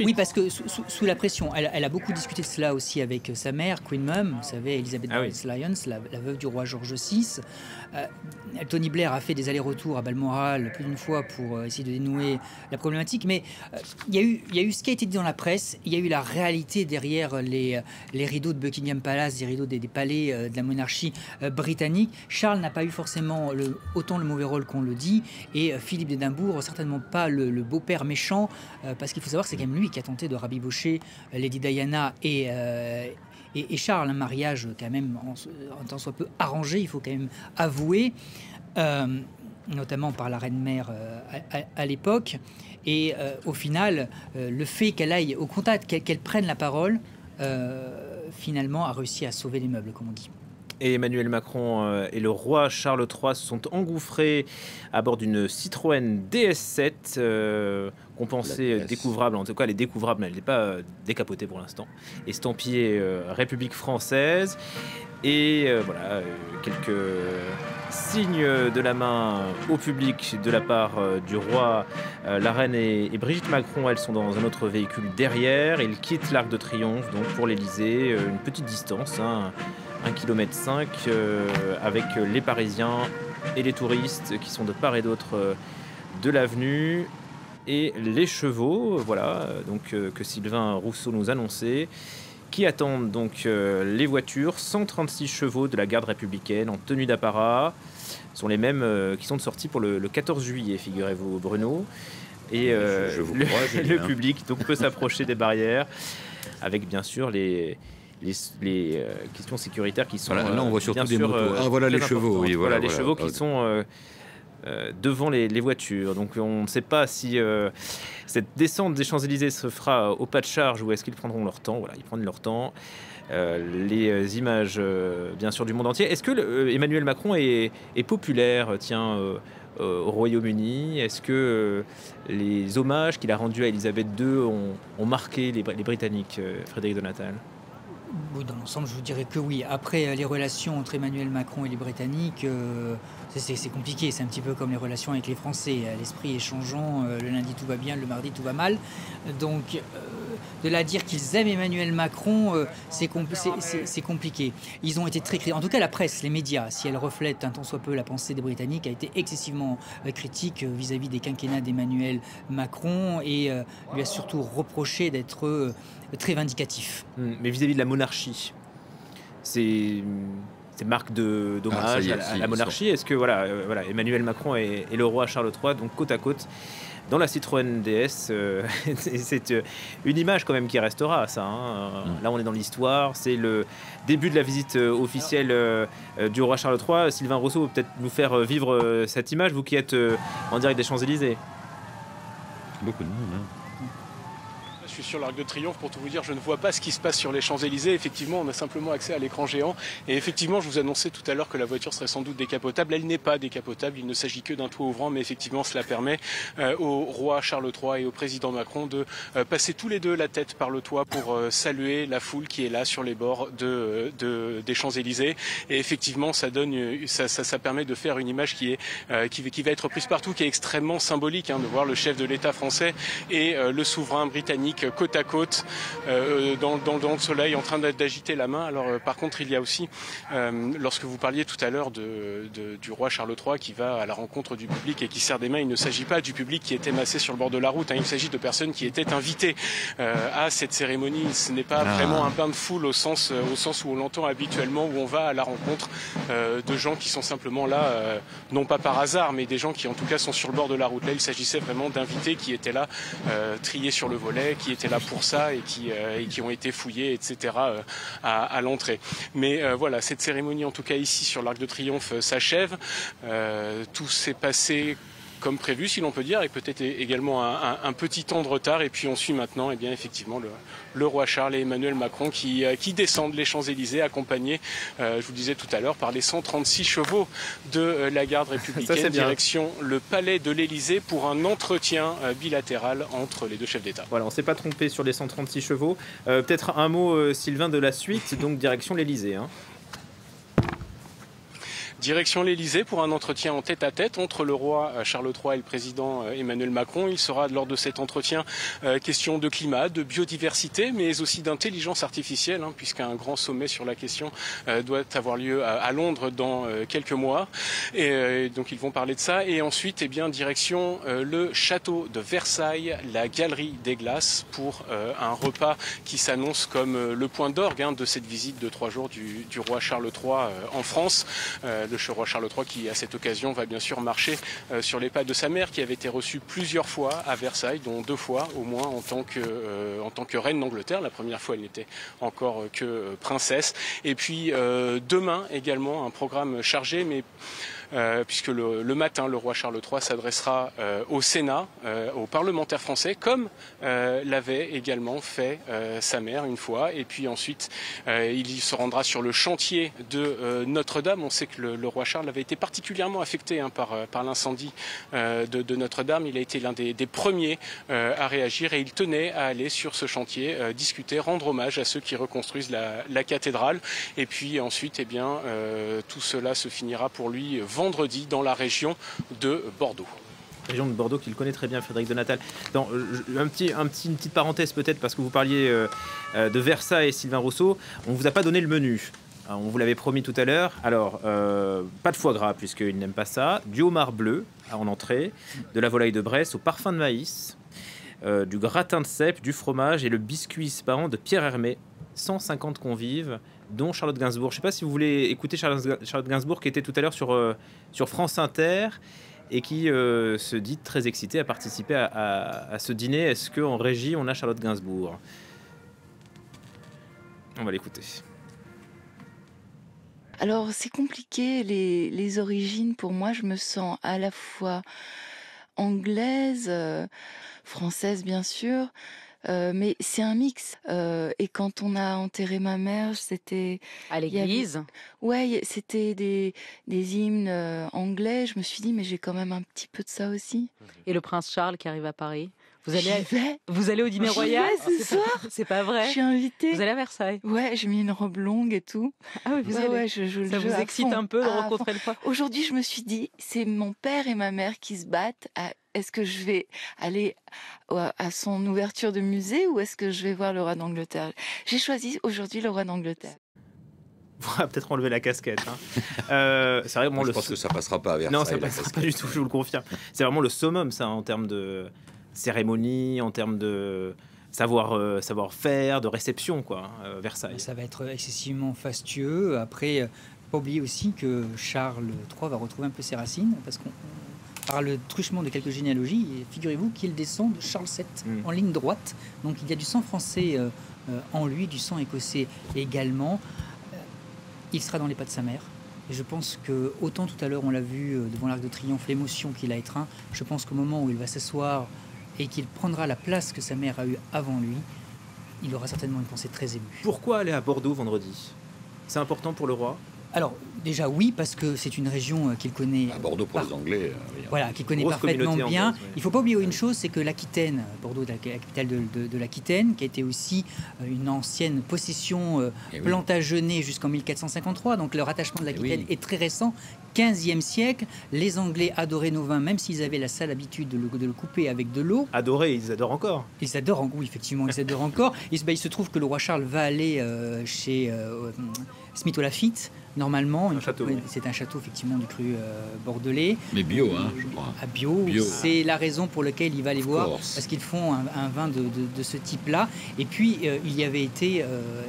oui, parce que sous la pression, elle a beaucoup discuté de cela aussi avec sa mère, Queen Mum. Vous savez, Elizabeth Lyons, la veuve du roi George VI. Tony Blair a fait des allers-retours à Balmoral plus d'une fois pour essayer de dénouer la problématique. Mais il y a eu ce qui a été dit dans la presse. Il y a eu la réalité derrière derrière les rideaux de Buckingham Palace, les rideaux des palais de la monarchie britannique. Charles n'a pas eu forcément autant le mauvais rôle qu'on le dit, et Philippe d'Édimbourg, certainement pas le beau-père méchant, parce qu'il faut savoir que c'est quand même lui qui a tenté de rabibocher Lady Diana et Charles, un mariage quand même en tant soit peu arrangé, il faut quand même avouer, notamment par la reine-mère à l'époque. Et au final, le fait qu'elle aille au contact, qu'elle prenne la parole, finalement a réussi à sauver les meubles, comme on dit. Et Emmanuel Macron et le roi Charles III se sont engouffrés à bord d'une Citroën DS7 qu'on pensait découvrable. En tout cas, elle est découvrable, mais elle n'est pas décapotée pour l'instant. Estampillée République française. Et voilà, quelques signes de la main au public de la part du roi. La reine et Brigitte Macron, elles sont dans un autre véhicule derrière. Ils quittent l'Arc de Triomphe donc pour l'Élysée, une petite distance, 1,5 km, avec les Parisiens et les touristes qui sont de part et d'autre de l'avenue, et les chevaux, voilà, donc que Sylvain Rousseau nous annonçait, qui attendent donc les voitures. 136 chevaux de la garde républicaine en tenue d'apparat sont les mêmes qui sont sortis pour le 14 juillet, figurez-vous, Bruno. Et le public donc peut s'approcher des barrières, avec bien sûr les questions sécuritaires qui sont... Voilà, là, on voit surtout des motos. Voilà les chevaux. Oui, voilà, les chevaux qui sont devant les voitures. Donc on ne sait pas si cette descente des Champs-Élysées se fera au pas de charge ou est-ce qu'ils prendront leur temps. Voilà, ils prennent leur temps. Les images, bien sûr, du monde entier. Est-ce que Emmanuel Macron est populaire, au Royaume-Uni? Est-ce que les hommages qu'il a rendus à Elisabeth II ont marqué les Britanniques, Frédéric Donatal? Oui, dans l'ensemble, je vous dirais que oui. Après, les relations entre Emmanuel Macron et les Britanniques, c'est compliqué. C'est un petit peu comme les relations avec les Français. L'esprit est changeant. Le lundi, tout va bien. Le mardi, tout va mal. Donc, de là à dire qu'ils aiment Emmanuel Macron, c'est compliqué. Ils ont été très critiques. En tout cas, la presse, les médias, si elle reflète un tant soit peu la pensée des Britanniques, a été excessivement critique vis-à-vis des quinquennats d'Emmanuel Macron et lui a surtout reproché d'être très vindicatif. Mais vis-à-vis de la monarchie, c'est marque d'hommage à la monarchie. Est-ce que voilà, Emmanuel Macron et le roi Charles III, donc côte à côte, dans la Citroën DS, c'est une image quand même qui restera, ça. Là, on est dans l'histoire. C'est le début de la visite officielle du roi Charles III. Sylvain Rousseau peut peut-être nous faire vivre cette image, vous qui êtes en direct des Champs-Élysées. Beaucoup de monde, Je suis sur l'Arc de Triomphe, pour tout vous dire, je ne vois pas ce qui se passe sur les Champs-Élysées. Effectivement, on a simplement accès à l'écran géant. Et effectivement, je vous annonçais tout à l'heure que la voiture serait sans doute décapotable. Elle n'est pas décapotable, il ne s'agit que d'un toit ouvrant, mais effectivement, cela permet au roi Charles III et au président Macron de passer tous les deux la tête par le toit pour saluer la foule qui est là sur les bords des Champs-Élysées. Et effectivement, ça permet de faire une image qui va être prise partout, qui est extrêmement symbolique, de voir le chef de l'État français et le souverain britannique côte à côte dans le soleil en train d'agiter la main. Alors par contre, il y a aussi, lorsque vous parliez tout à l'heure du roi Charles III qui va à la rencontre du public et qui serre des mains, il ne s'agit pas du public qui était massé sur le bord de la route, il s'agit de personnes qui étaient invitées à cette cérémonie. Ce n'est pas vraiment un bain de foule au sens où on l'entend habituellement, où on va à la rencontre de gens qui sont simplement là, non pas par hasard, mais des gens qui en tout cas sont sur le bord de la route. Là, il s'agissait vraiment d'invités qui étaient là, triés sur le volet, qui étaient là pour ça et qui ont été fouillés, etc. à l'entrée. Mais voilà, cette cérémonie, en tout cas ici sur l'Arc de Triomphe, s'achève. Tout s'est passé comme prévu, si l'on peut dire, et peut-être également un petit temps de retard. Et puis on suit maintenant, eh bien, effectivement, le roi Charles et Emmanuel Macron qui descendent les Champs-Élysées, accompagnés, je vous disais tout à l'heure, par les 136 chevaux de la garde républicaine, direction le palais de l'Élysée pour un entretien bilatéral entre les deux chefs d'État. Voilà, on ne s'est pas trompé sur les 136 chevaux. Peut-être un mot, Sylvain, de la suite, donc direction l'Élysée. Direction l'Elysée pour un entretien en tête-à-tête entre le roi Charles III et le président Emmanuel Macron. Il sera lors de cet entretien question de climat, de biodiversité, mais aussi d'intelligence artificielle, puisqu'un grand sommet sur la question doit avoir lieu à Londres dans quelques mois. Et donc ils vont parler de ça. Et ensuite, eh bien, direction le château de Versailles, la galerie des glaces, pour un repas qui s'annonce comme le point d'orgue de cette visite de 3 jours du roi Charles III en France. Le roi Charles III qui, à cette occasion, va bien sûr marcher sur les pas de sa mère, qui avait été reçue plusieurs fois à Versailles, dont 2 fois au moins en tant que reine d'Angleterre. La première fois, elle n'était encore que princesse. Et puis demain également, un programme chargé, mais puisque le matin, le roi Charles III s'adressera au Sénat, aux parlementaires français, comme l'avait également fait sa mère une fois. Et puis ensuite, il se rendra sur le chantier de Notre-Dame. On sait que le roi Charles avait été particulièrement affecté par l'incendie de Notre-Dame. Il a été l'un des premiers à réagir et il tenait à aller sur ce chantier, discuter, rendre hommage à ceux qui reconstruisent la cathédrale. Et puis ensuite, eh bien, tout cela se finira pour lui vendredi dans la région de Bordeaux. Région de Bordeaux qu'il connaît très bien, Frédéric de Natal. Une petite parenthèse peut-être, parce que vous parliez de Versailles et Sylvain Rousseau. On ne vous a pas donné le menu. On vous l'avait promis tout à l'heure. Alors, pas de foie gras, puisqu'il n'aime pas ça. Du homard bleu en entrée, de la volaille de Bresse au parfum de maïs, du gratin de cèpe, du fromage et le biscuit ispahan de Pierre Hermé. 150 convives, dont Charlotte Gainsbourg. Je ne sais pas si vous voulez écouter Charlotte Gainsbourg, qui était tout à l'heure sur France Inter et qui se dit très excitée à participer à ce dîner. Est-ce qu'en régie, on a Charlotte Gainsbourg? On va l'écouter. Alors, c'est compliqué, les origines. Pour moi, je me sens à la fois anglaise, française, bien sûr, mais c'est un mix. Et quand on a enterré ma mère, c'était... À l'église? Ouais, c'était des hymnes anglais. Je me suis dit, mais j'ai quand même un petit peu de ça aussi. Et le prince Charles qui arrive à Paris? J'y vais. Vous allez au dîner royal? Ce soir. C'est pas vrai? Je suis invitée. Vous allez à Versailles? Ouais, j'ai mis une robe longue et tout. Ah oui, vous allez. Ouais, je joue le Ça jeu vous à excite fond. un peu de À rencontrer fond. le roi? Aujourd'hui, je me suis dit, c'est mon père et ma mère qui se battent. Est-ce que je vais aller à son ouverture de musée ou est-ce que je vais voir le roi d'Angleterre? J'ai choisi aujourd'hui le roi d'Angleterre. On va peut-être enlever la casquette. C'est vraiment je pense que ça passera pas à Versailles. Non, ça passera pas du tout, je vous le confirme. C'est vraiment le summum, ça, en termes de cérémonie, en termes de savoir-faire, de réception, quoi, Versailles. Ça va être excessivement fastueux. Après, pas oublier aussi que Charles III va retrouver un peu ses racines, parce qu'on parle le truchement de quelques généalogies, et figurez-vous qu'il descend de Charles VII en ligne droite. Donc il y a du sang français en lui, du sang écossais également. Il sera dans les pas de sa mère. Et je pense que, autant tout à l'heure on l'a vu devant l'Arc de Triomphe, l'émotion qu'il a étreint, je pense qu'au moment où il va s'asseoir et qu'il prendra la place que sa mère a eue avant lui, il aura certainement une pensée très émue. Pourquoi aller à Bordeaux vendredi? C'est important pour le roi? Alors, déjà oui, parce que c'est une région qu'il connaît... À Bordeaux pour les Anglais. Oui. Voilà, qu'il connaît Grosse parfaitement communauté bien. anglaise, oui. Il ne faut pas oublier une chose, c'est que l'Aquitaine, Bordeaux est la capitale de l'Aquitaine, qui a été aussi une ancienne possession plantagenée jusqu'en 1453. Donc le rattachement de l'Aquitaine est très récent, 15e siècle. Les Anglais adoraient nos vins, même s'ils avaient la sale habitude de le couper avec de l'eau. Adorer, ils adorent encore. Ils adorent, oui, effectivement, ils adorent encore. Il se trouve que le roi Charles va aller chez Smith au Lafitte. Normalement, c'est un château effectivement du cru bordelais. Mais bio, je crois. À bio. C'est la raison pour laquelle il va les voir, parce qu'ils font un vin de ce type-là. Et puis, il y avait été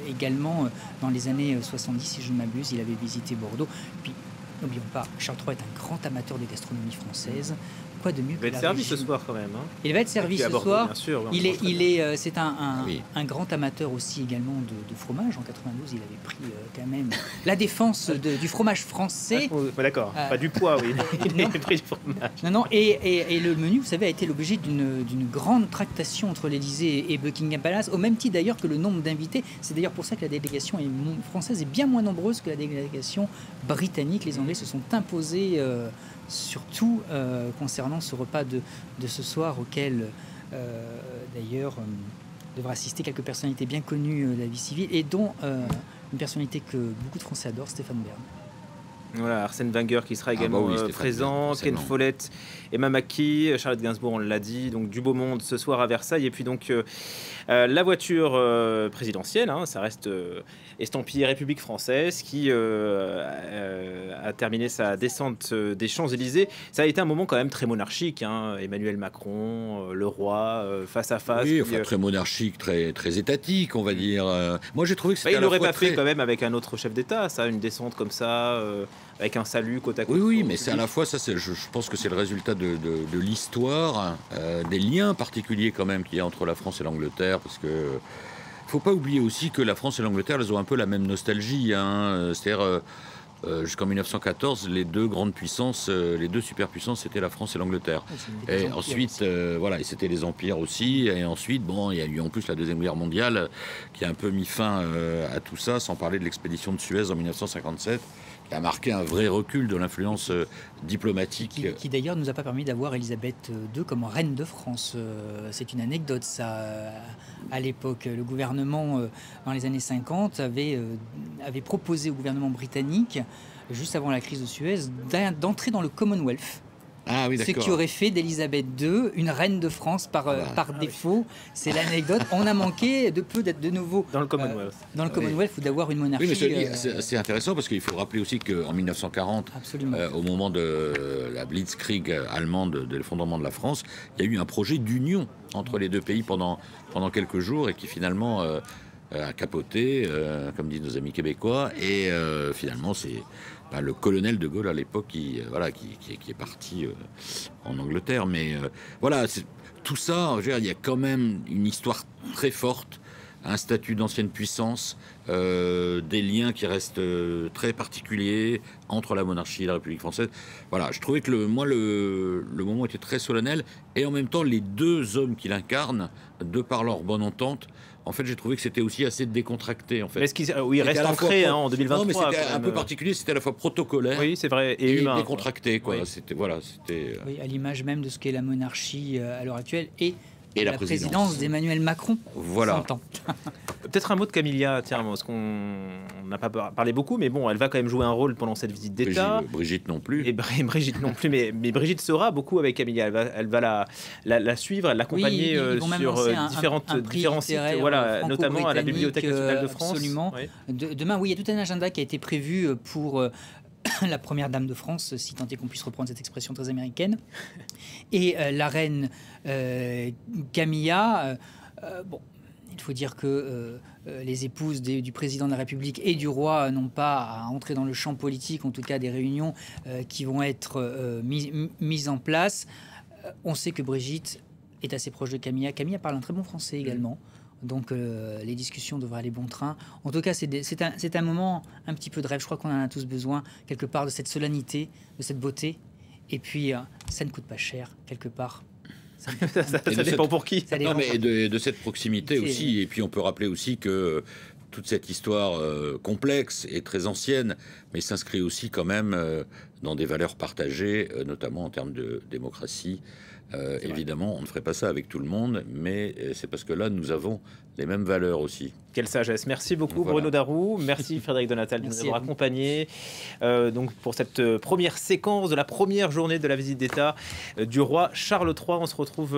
également dans les années 70, si je ne m'abuse, il avait visité Bordeaux. Puis, n'oublions pas, Charles III est un grand amateur de gastronomie française. Quoi de mieux que il va être servi ce soir quand même. Il va être servi ce soir. Bien sûr, c'est un grand amateur aussi également de fromage. En 92, il avait pris quand même la défense du fromage français. D'accord, pas du poids, oui. Il avait pris du fromage. Non, et le menu, vous savez, a été l'objet d'une grande tractation entre l'Élysée et Buckingham Palace, au même titre d'ailleurs que le nombre d'invités. C'est d'ailleurs pour ça que la délégation française est bien moins nombreuse que la délégation britannique. Les Anglais se sont imposés... surtout concernant ce repas de ce soir auquel d'ailleurs devraient assister quelques personnalités bien connues de la vie civile et dont une personnalité que beaucoup de Français adorent, Stéphane Bern. Voilà, Arsène Wenger qui sera également présent, Ken Follett, Emma Mackey, Charlotte Gainsbourg, on l'a dit, donc du beau monde ce soir à Versailles. Et puis donc la voiture présidentielle, hein, ça reste estampillé République française qui a terminé sa descente des Champs-Élysées. Ça a été un moment quand même très monarchique, hein. Emmanuel Macron, le roi, face à face. Oui, enfin, très monarchique, très étatique, on va dire. Moi, j'ai trouvé que c'était il l'aurait pas fait quand même avec un autre chef d'État, ça, une descente comme ça, avec un salut côte à côte. Oui, mais c'est à la fois, ça, je pense que c'est le résultat de l'histoire, des liens particuliers quand même qu'il y a entre la France et l'Angleterre, parce que faut pas oublier aussi que la France et l'Angleterre, elles ont un peu la même nostalgie, hein. C'est-à-dire jusqu'en 1914, les deux grandes puissances, les deux superpuissances, c'était la France et l'Angleterre. Et ensuite, voilà, et c'était les empires aussi. Et ensuite, bon, il y a eu en plus la Deuxième Guerre mondiale qui a un peu mis fin à tout ça, sans parler de l'expédition de Suez en 1957. Qui a marqué un vrai recul de l'influence diplomatique. Qui d'ailleurs nous a pas permis d'avoir Elisabeth II comme reine de France. C'est une anecdote, ça. À l'époque, le gouvernement, dans les années 50, avait proposé au gouvernement britannique, juste avant la crise de Suez, d'entrer dans le Commonwealth. Ah oui, ce qui aurait fait d'Elisabeth II une reine de France par défaut. C'est l'anecdote. On a manqué de peu d'être de nouveau dans le Commonwealth. Dans le Commonwealth, ou d'avoir une monarchie. Oui, mais c'est intéressant parce qu'il faut rappeler aussi qu'en 1940, au moment de la Blitzkrieg allemande, de l'effondrement de la France, il y a eu un projet d'union entre les deux pays pendant quelques jours et qui finalement a capoté, comme disent nos amis québécois. Et finalement, c'est le colonel de Gaulle à l'époque qui est parti en Angleterre. Mais voilà, tout ça, je veux dire, il y a quand même une histoire très forte, un statut d'ancienne puissance, des liens qui restent très particuliers entre la monarchie et la République française. Voilà, je trouvais que le moment était très solennel, et en même temps, les deux hommes qui l'incarnent, de par leur bonne entente, en fait, j'ai trouvé que c'était aussi assez décontracté. En fait. Est-ce qu'il reste ancré en 2023? Non, mais c'était un peu particulier. C'était à la fois protocolaire, oui, c'est vrai, et humain, décontracté. Quoi. Oui. C'était oui, à l'image même de ce qu'est la monarchie à l'heure actuelle et la présidence d'Emmanuel Macron. Voilà. Peut-être un mot de Camilla, tiens, parce qu'on n'a pas parlé beaucoup, mais bon, elle va quand même jouer un rôle pendant cette visite d'État. Brigitte non plus. Et Brigitte non plus, mais Brigitte sera beaucoup avec Camilla. Elle va la suivre, l'accompagner sur différents sites, voilà, notamment à la Bibliothèque nationale de France. Absolument. Oui. Demain, oui, il y a tout un agenda qui a été prévu pour la première dame de France, si tant est qu'on puisse reprendre cette expression très américaine, et la reine Camilla. Bon. Il faut dire que les épouses du président de la République et du roi n'ont pas à entrer dans le champ politique, en tout cas des réunions qui vont être mises en place. On sait que Brigitte est assez proche de Camilla. Camilla parle un très bon français également. Donc les discussions devraient aller bon train. En tout cas, c'est un moment un petit peu de rêve. Je crois qu'on en a tous besoin, quelque part, de cette solennité, de cette beauté. Et puis, ça ne coûte pas cher, quelque part. Ça dépend pour qui. Non, mais de cette proximité aussi. Et puis on peut rappeler aussi que toute cette histoire complexe et très ancienne, mais s'inscrit aussi quand même dans des valeurs partagées, notamment en termes de démocratie. Évidemment, on ne ferait pas ça avec tout le monde, mais c'est parce que là, nous avons les mêmes valeurs aussi. Quelle sagesse. Merci beaucoup, Bruno Darroux. Merci, Frédéric Donatal, de nous avoir accompagnés donc pour cette première séquence de la première journée de la visite d'État du roi Charles III. On se retrouve...